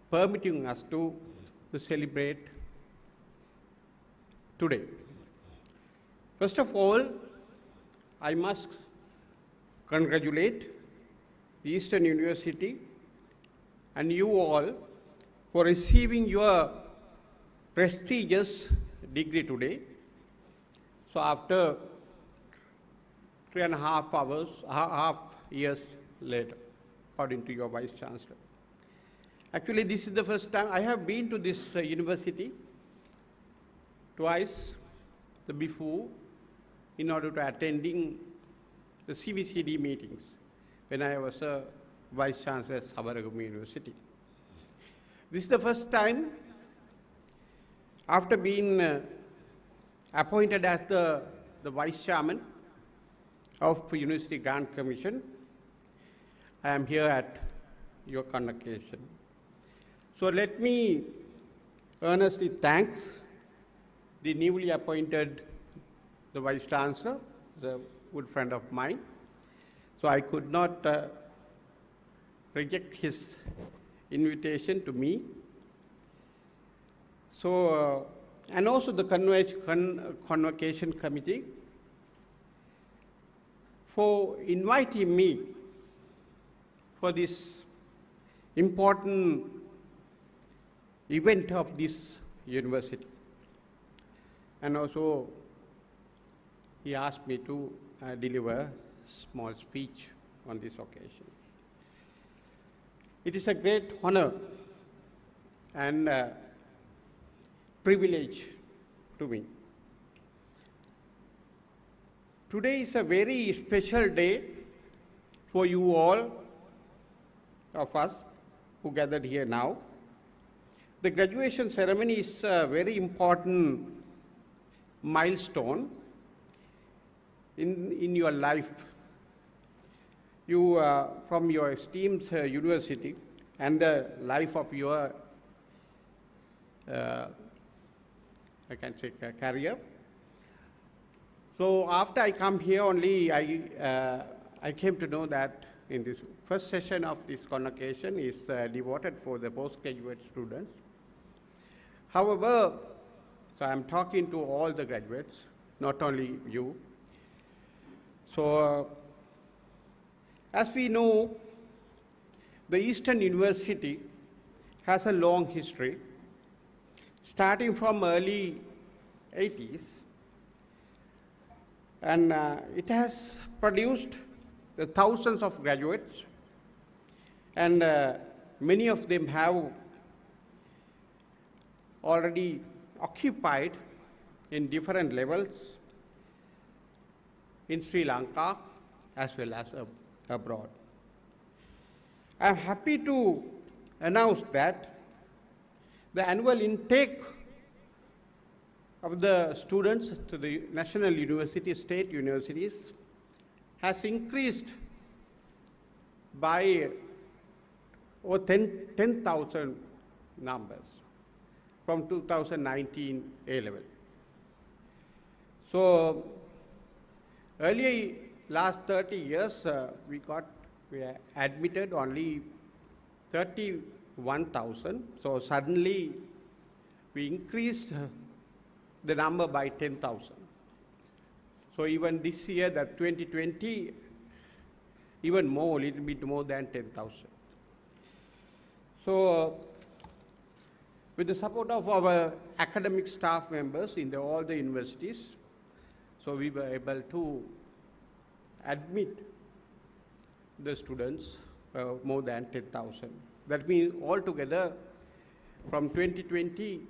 permitting us to celebrate today. First of all, I must congratulate the Eastern University and you all for receiving your prestigious degree today. So after 3.5 years later, according to your Vice Chancellor. Actually, this is the first time I have been to this university twice before in order to attending the CVCD meetings when I was a Vice Chancellor at Sabaragamu University. This is the first time after being appointed as the Vice Chairman of the University Grant Commission, I am here at your convocation. So let me earnestly thank the newly appointed the Vice Chancellor, a good friend of mine. So I could not reject his invitation to me. So, and also the Convocation Committee for inviting me for this important event of this university. And also, he asked me to deliver a small speech on this occasion. It is a great honor and privilege to me. Today is a very special day for you all of us who gathered here now. The graduation ceremony is a very important milestone in your life. You, from your esteemed university and the life of your, I can say, career. So after I come here only, I came to know that in this first session of this convocation is devoted for the postgraduate students. However, so I'm talking to all the graduates, not only you. So, as we know, the Eastern University has a long history, starting from early 80s, and it has produced thousands of graduates, and many of them have already occupied in different levels in Sri Lanka as well as abroad. I am happy to announce that the annual intake of the students to the national universities, state universities, has increased by over 10,000 numbers from 2019 A-level. So earlier, last 30 years, we admitted only 31,000. So suddenly, we increased the number by 10,000. So even this year, that 2020, even more, a little bit more than 10,000. So with the support of our academic staff members in all the universities, so we were able to admit the students more than 10,000. That means altogether from 2020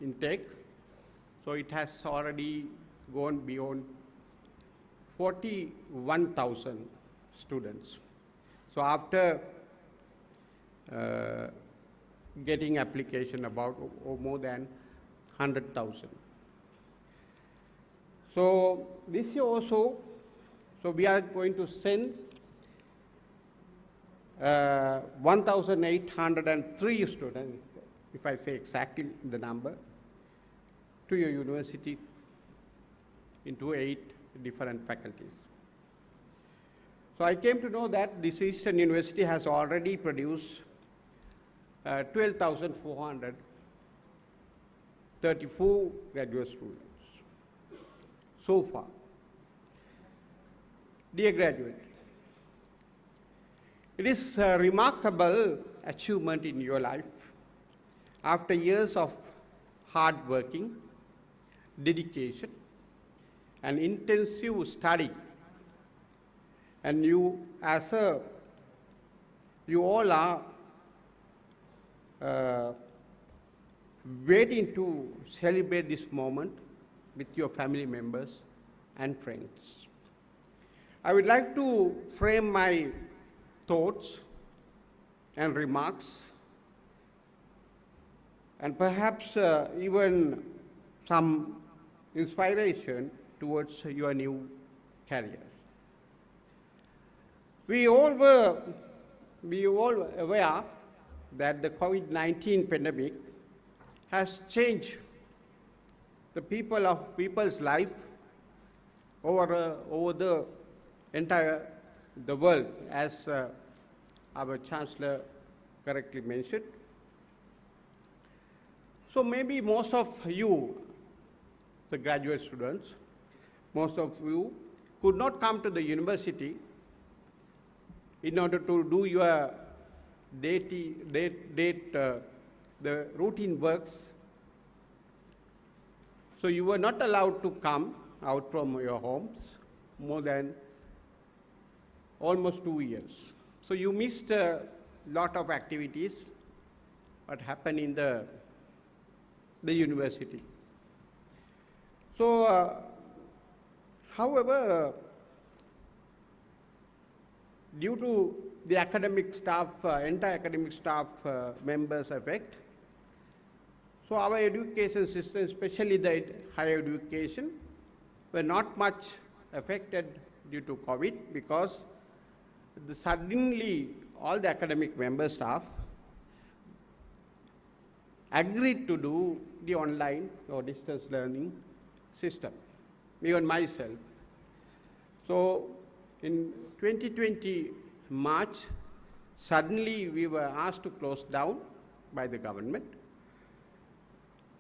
intake, so it has already gone beyond 41,000 students. So after getting application about more than 100,000. So this year also, so we are going to send 1,803 students, if I say exactly the number, to your university into 8 different faculties. So I came to know that this Eastern University has already produced 12,434 graduate students so far. Dear graduates, it is a remarkable achievement in your life after years of hard working, dedication, and intensive study. And you all are waiting to celebrate this moment with your family members and friends. I would like to frame my thoughts and remarks, and perhaps even some inspiration towards your new career. We all were aware that the COVID-19 pandemic has changed the people's life over the entire world, as our Chancellor correctly mentioned. So maybe most of you, the graduate students, most of you could not come to the university in order to do your the routine works. So you were not allowed to come out from your homes more than almost 2 years. So you missed a lot of activities that happened in the university. So, however, due to the academic staff, entire academic staff members effect, so our education system, especially the higher education, were not much affected due to COVID, because suddenly all the academic member staff agreed to do the online or distance learning system, even myself. So in 2020 March, suddenly we were asked to close down by the government.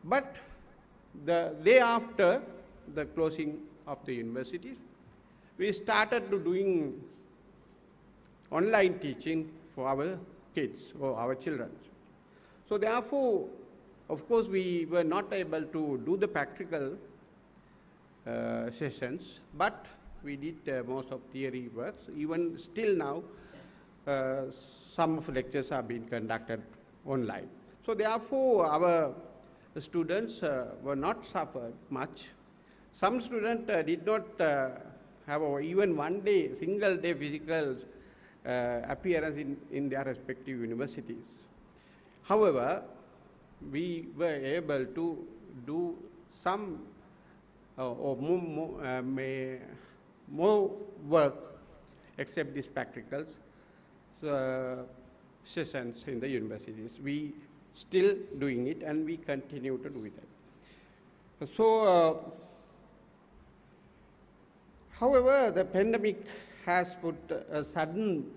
But the day after the closing of the university, we started to doing online teaching for our kids or our children. So therefore, of course, we were not able to do the practical sessions, but we did most of theory works. Even still now, some of lectures are being conducted online. So therefore, our the students were not suffered much. Some students did not have even one day, single day physical appearance in their respective universities. However, we were able to do some or more work except these practicals sessions in the universities. We still doing it and we continue to do it. So, however, the pandemic has put a sudden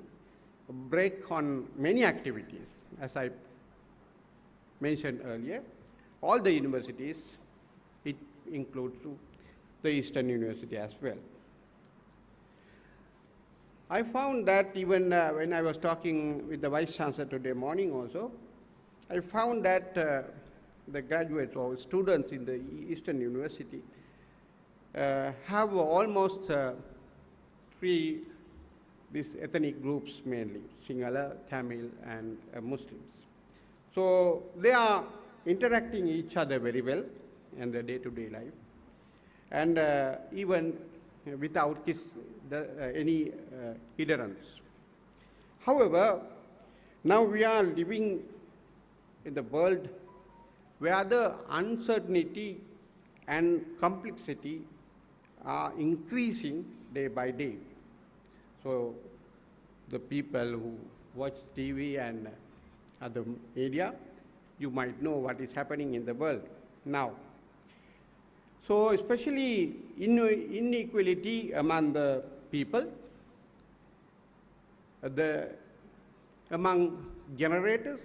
break on many activities, as I mentioned earlier. All the universities, it includes the Eastern University as well. I found that even when I was talking with the Vice Chancellor today morning also, I found that the graduates or students in the Eastern University have almost three these ethnic groups mainly, Sinhala, Tamil and Muslims. So they are interacting each other very well in their day-to-day life, and even without any hindrance. However, now we are living in the world where the uncertainty and complexity are increasing day by day. So the people who watch TV and other media, you might know what is happening in the world now. So especially inequality among the people, among generations,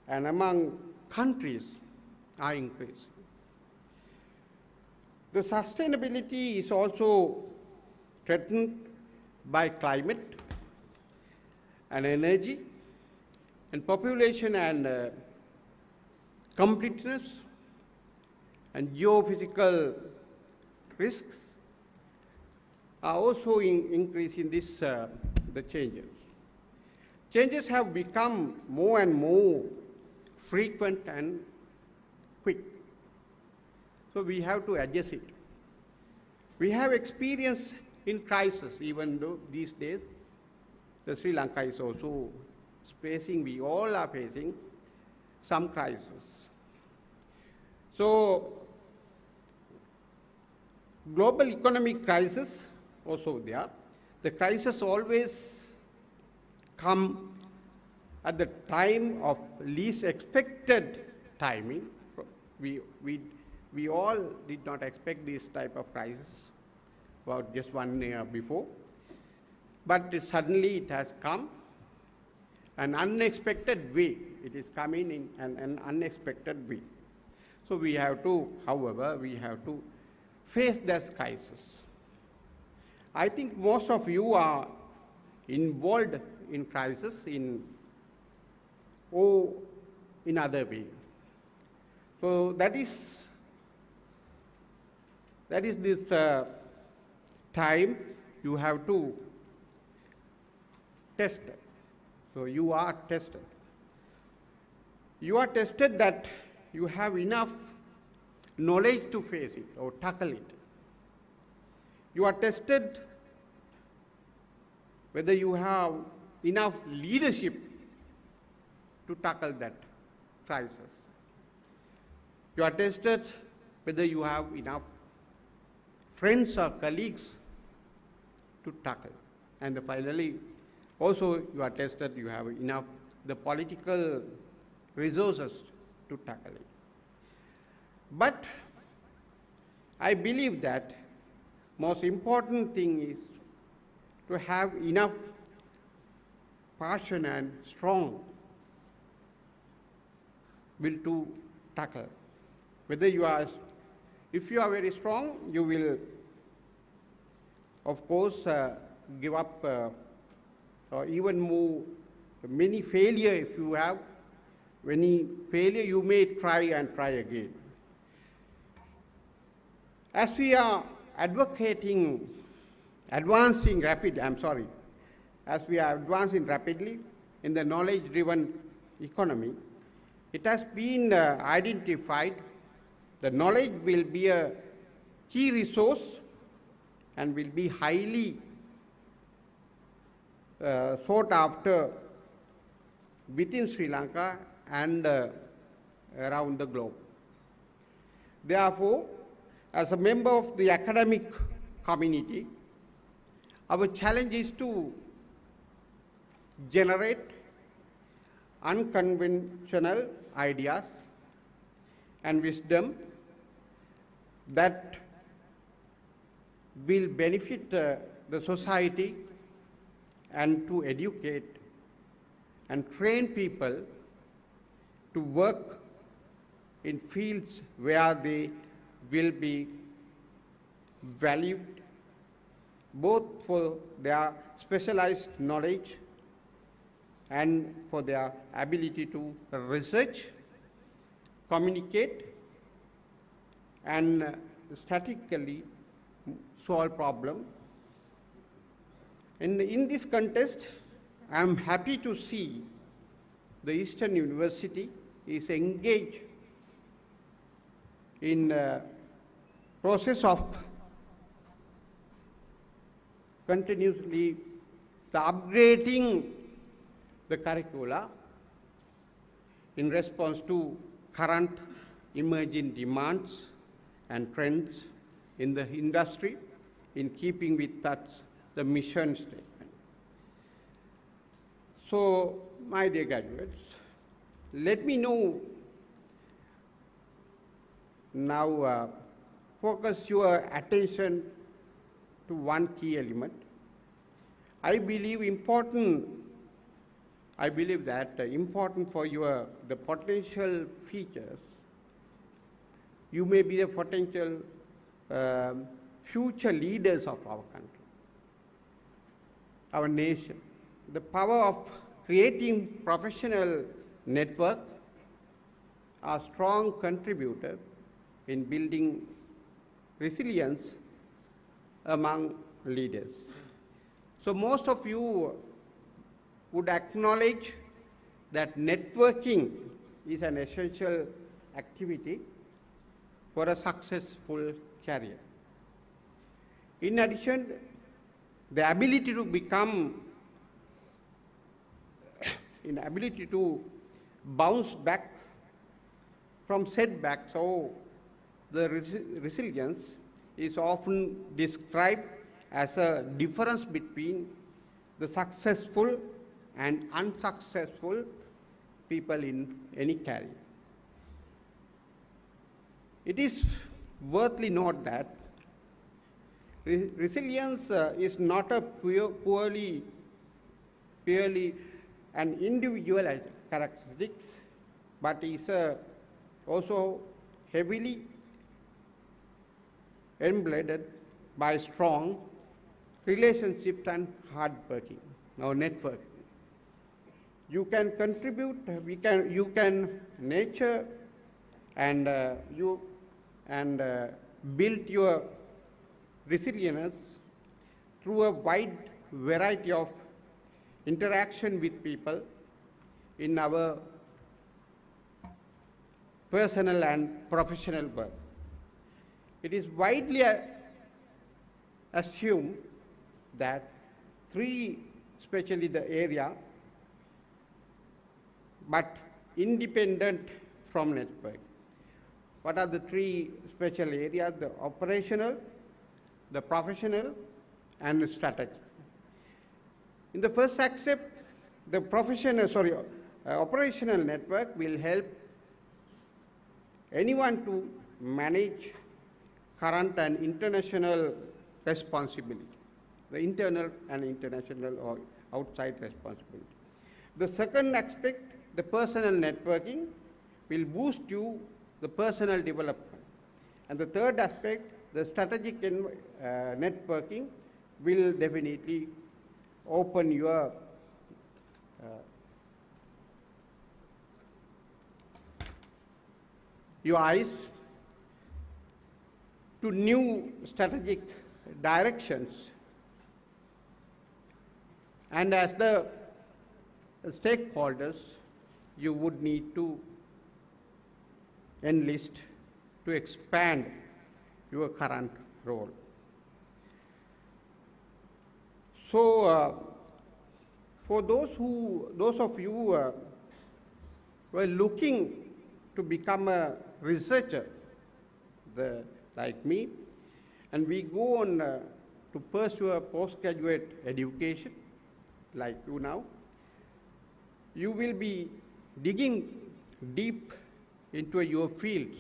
and among countries are increasing. The sustainability is also threatened by climate and energy and population and completeness and geophysical risks are also increasing this, the changes. Changes have become more and more frequent and quick. So we have to adjust it. We have experience in crisis, even though these days the Sri Lanka is also facing, we all are facing some crisis. So global economic crisis also there. The crisis always come at the time of least expected timing. We all did not expect this type of crisis about just 1 year before, but suddenly it has come an unexpected way. It is coming in an unexpected way. So we have to, however, we have to face this crisis. I think most of you are involved in crisis in other way. So that is this time you have to test. So you are tested. You are tested that you have enough knowledge to face it or tackle it. You are tested whether you have enough leadership to tackle that crisis. You are tested whether you have enough friends or colleagues to tackle. And finally, also you are tested, you have enough the political resources to tackle it. But I believe that most important thing is to have enough passion and strong will to tackle. Whether you are, if you are very strong, you will, of course, give up or even more, many failure if you have. Any failure, you may try and try again. As we are advocating, as we are advancing rapidly in the knowledge-driven economy, It has been identified the knowledge will be a key resource and will be highly sought after within Sri Lanka and around the globe. Therefore, as a member of the academic community, our challenge is to generate unconventional ideas and wisdom that will benefit the society, and to educate and train people to work in fields where they will be valued both for their specialized knowledge and for their ability to research, communicate, and statistically solve problems. In this context, I am happy to see the Eastern University is engaged in process of continuously upgrading the curricula in response to current emerging demands and trends in the industry, in keeping with that the mission statement. So, my dear graduates, let me know now focus your attention to one key element. I believe that important for the potential features, you may be the potential future leaders of our country, our nation. The power of creating professional network are strong contributors in building resilience among leaders. So most of you would acknowledge that networking is an essential activity for a successful career. In addition, the ability to bounce back from setbacks, so the resilience is often described as a difference between the successful and unsuccessful people in any career. It is worthily note that resilience is not a purely an individual characteristics, but is also heavily embedded by strong relationships and hard working, or network. You can contribute, you can nurture and build your resilience through a wide variety of interaction with people in our personal and professional work. It is widely assumed that three, especially the area, but independent from network. What are the three special areas? The operational, the professional, and the strategy. In the first aspect, the operational network will help anyone to manage current and international responsibility, the internal and international or outside responsibility. The second aspect, the personal networking, will boost you the personal development. And the third aspect, the strategic networking, will definitely open your eyes to new strategic directions. And as the stakeholders, you would need to enlist to expand your current role. So, for those of you who are looking to become a researcher, like me, and we go on to pursue a postgraduate education, like you now, you will be digging deep into your field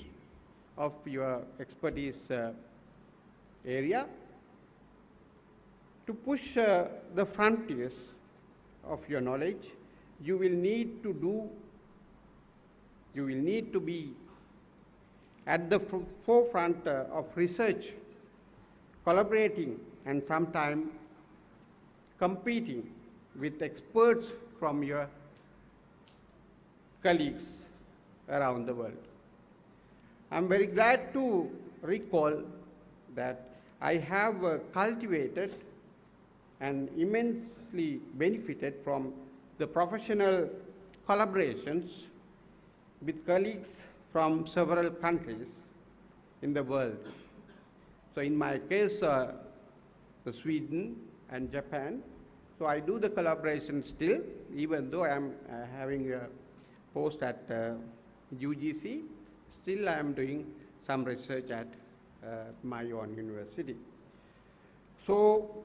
of your expertise area to push the frontiers of your knowledge. You will need to be at the forefront of research, collaborating and sometimes competing with experts from your colleagues around the world. I'm very glad to recall that I have cultivated and immensely benefited from the professional collaborations with colleagues from several countries in the world. So in my case, Sweden and Japan. So I do the collaboration still, even though I'm having a post at UGC, still I'm doing some research at my own university. So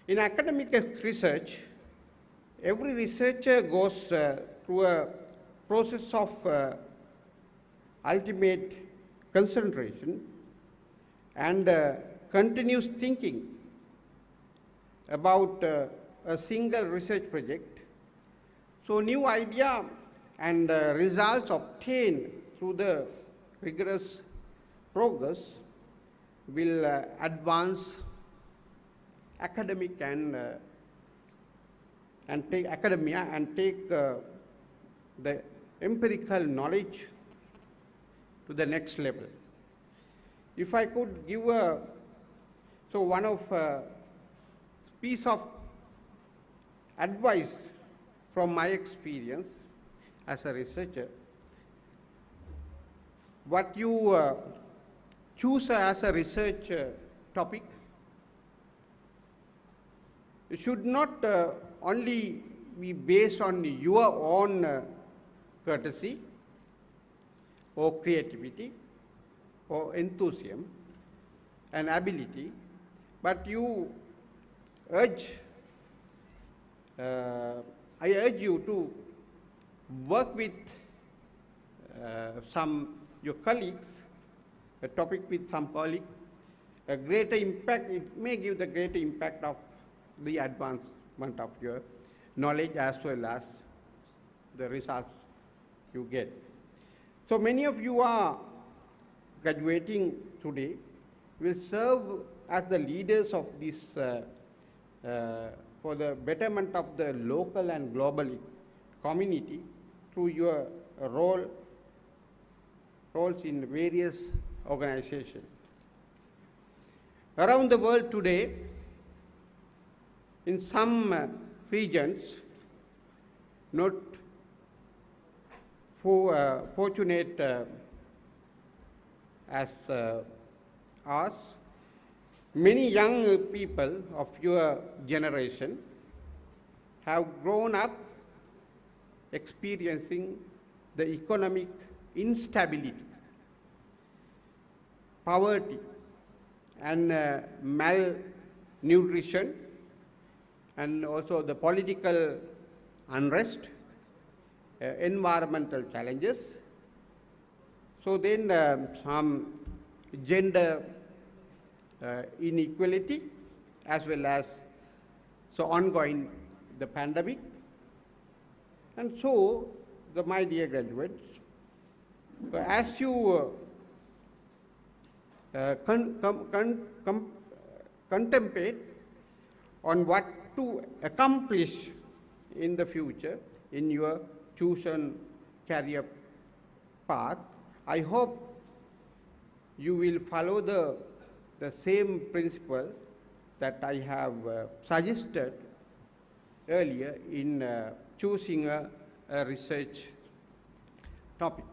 in academic research, every researcher goes through a process of ultimate concentration and continuous thinking about a single research project. So new idea and results obtained through the rigorous progress will advance academic and take academia and take the empirical knowledge to the next level. If I could give one of piece of advice from my experience as a researcher, what you choose as a research topic, it should not only be based on your own courtesy or creativity or enthusiasm and ability, but I urge you to work with your colleagues, a topic with some colleague, a greater impact. It may give the greater impact of the advancement of your knowledge as well as the results you get. So many of you are graduating today, will serve as the leaders of this for the betterment of the local and global community through your roles in various organizations. Around the world today, in some regions, not fortunate as us, many young people of your generation have grown up experiencing the economic instability, poverty, and malnutrition, and also the political unrest, environmental challenges. So then some gender inequality, as well as ongoing the pandemic. And so, my dear graduates, as you contemplate on what to accomplish in the future in your chosen career path, I hope you will follow the same principle that I have suggested earlier in choosing a research topics.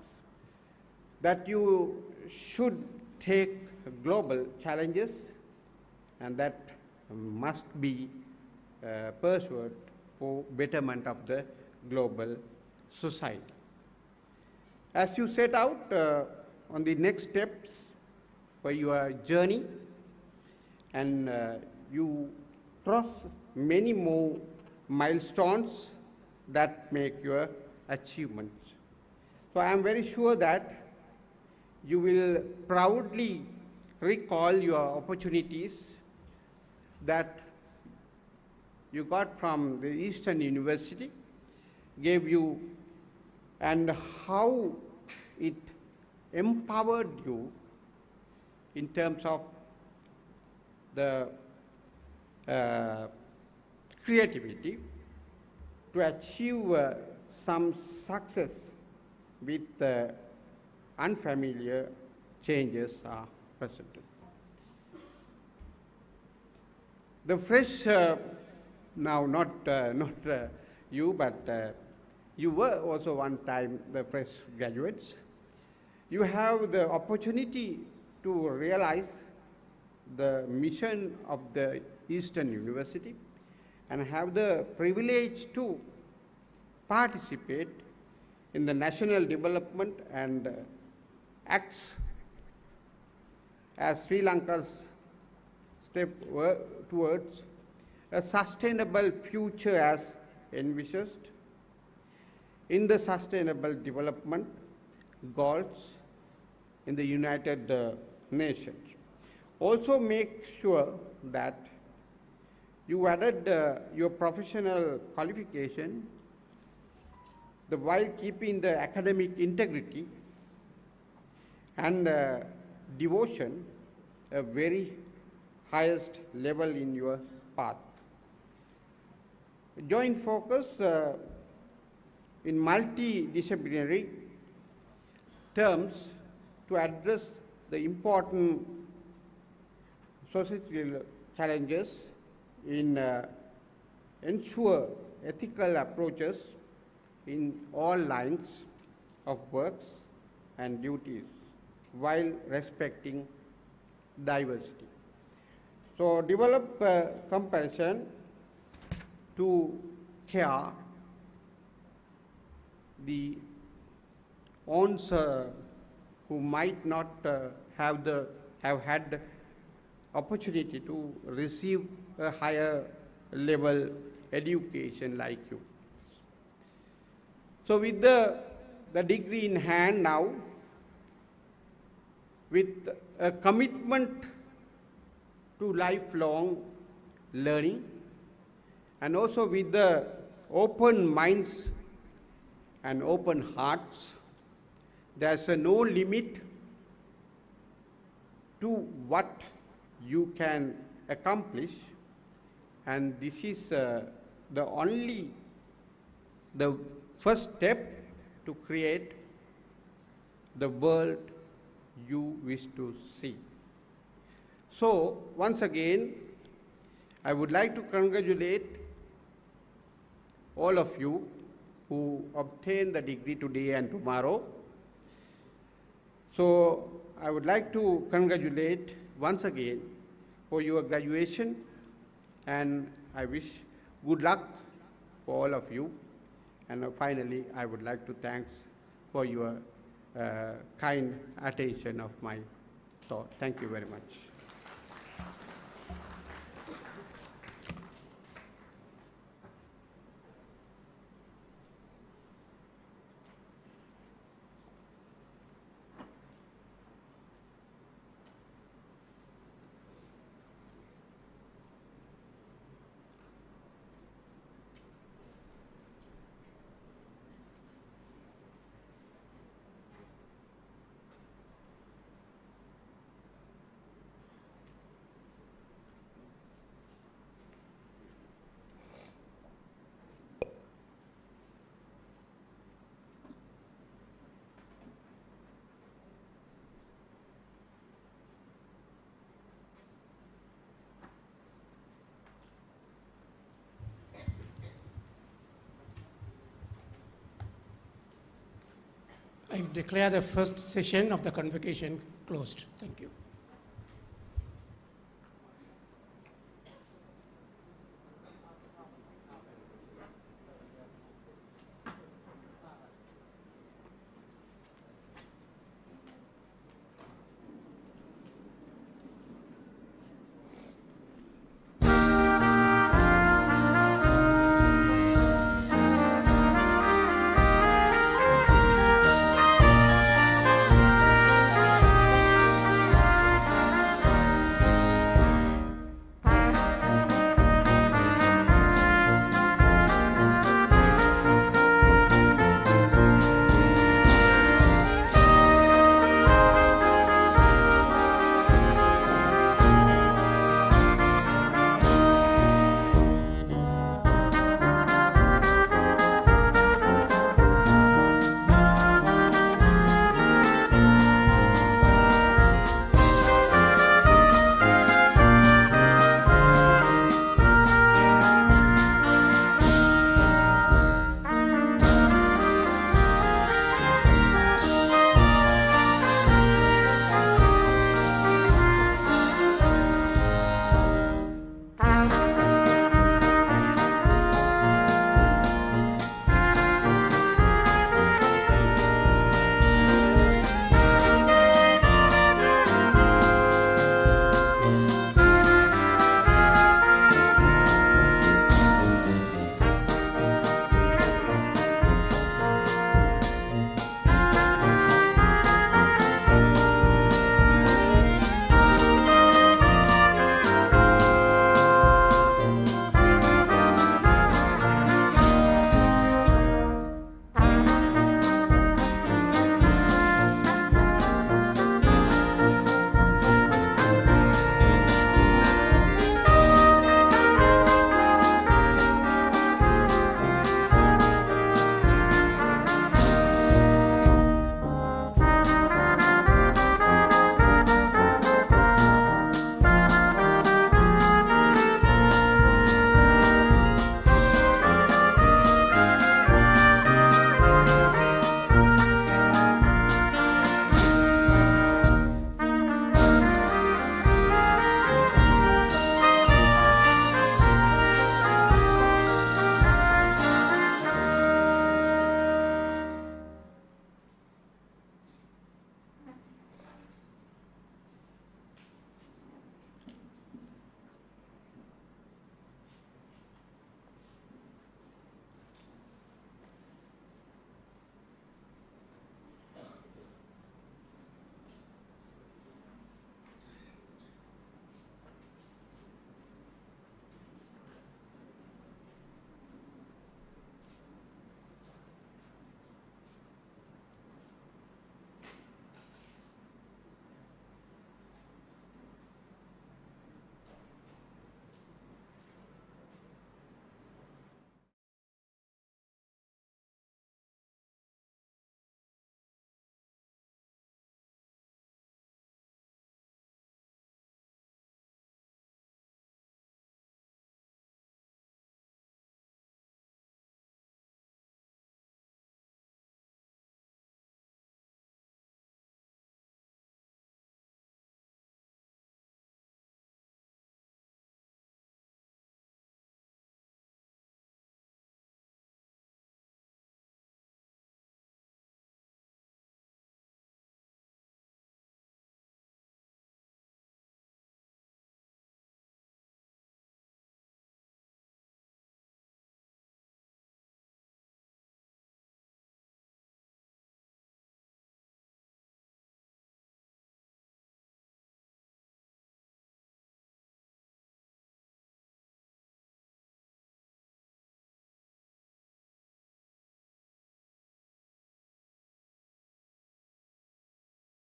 That you should take global challenges and that must be pursued for betterment of the global society. As you set out on the next steps for your journey, and you cross many more milestones that make your achievements. So I am very sure that you will proudly recall your opportunities that you got from the Eastern University, gave you, and how it empowered you in terms of the creativity to achieve some success with unfamiliar changes are presented. The fresh, now not you, but you were also one time the fresh graduates. You have the opportunity to realize the mission of the Eastern University and have the privilege to participate in the national development and acts as Sri Lanka's step towards a sustainable future as envisaged in the Sustainable Development Goals in the United Nations. Also make sure that you added your professional qualification while keeping the academic integrity and devotion a very highest level in your path. Joint focus in multidisciplinary terms to address the important societal challenges in ensure ethical approaches in all lines of works and duties while respecting diversity. So develop compassion to care the ones who might not have had opportunity to receive a higher level education like you. So with the degree in hand now, with a commitment to lifelong learning, and also with the open minds and open hearts, there's no limit to what you can accomplish, and this is the first step to create the world you wish to see. So once again, I would like to congratulate all of you who obtain the degree today and tomorrow. So I would like to congratulate once again for your graduation, and I wish good luck for all of you. And finally, I would like to thank for your kind attention of my thought. Thank you very much. I declare the first session of the convocation closed. Thank you.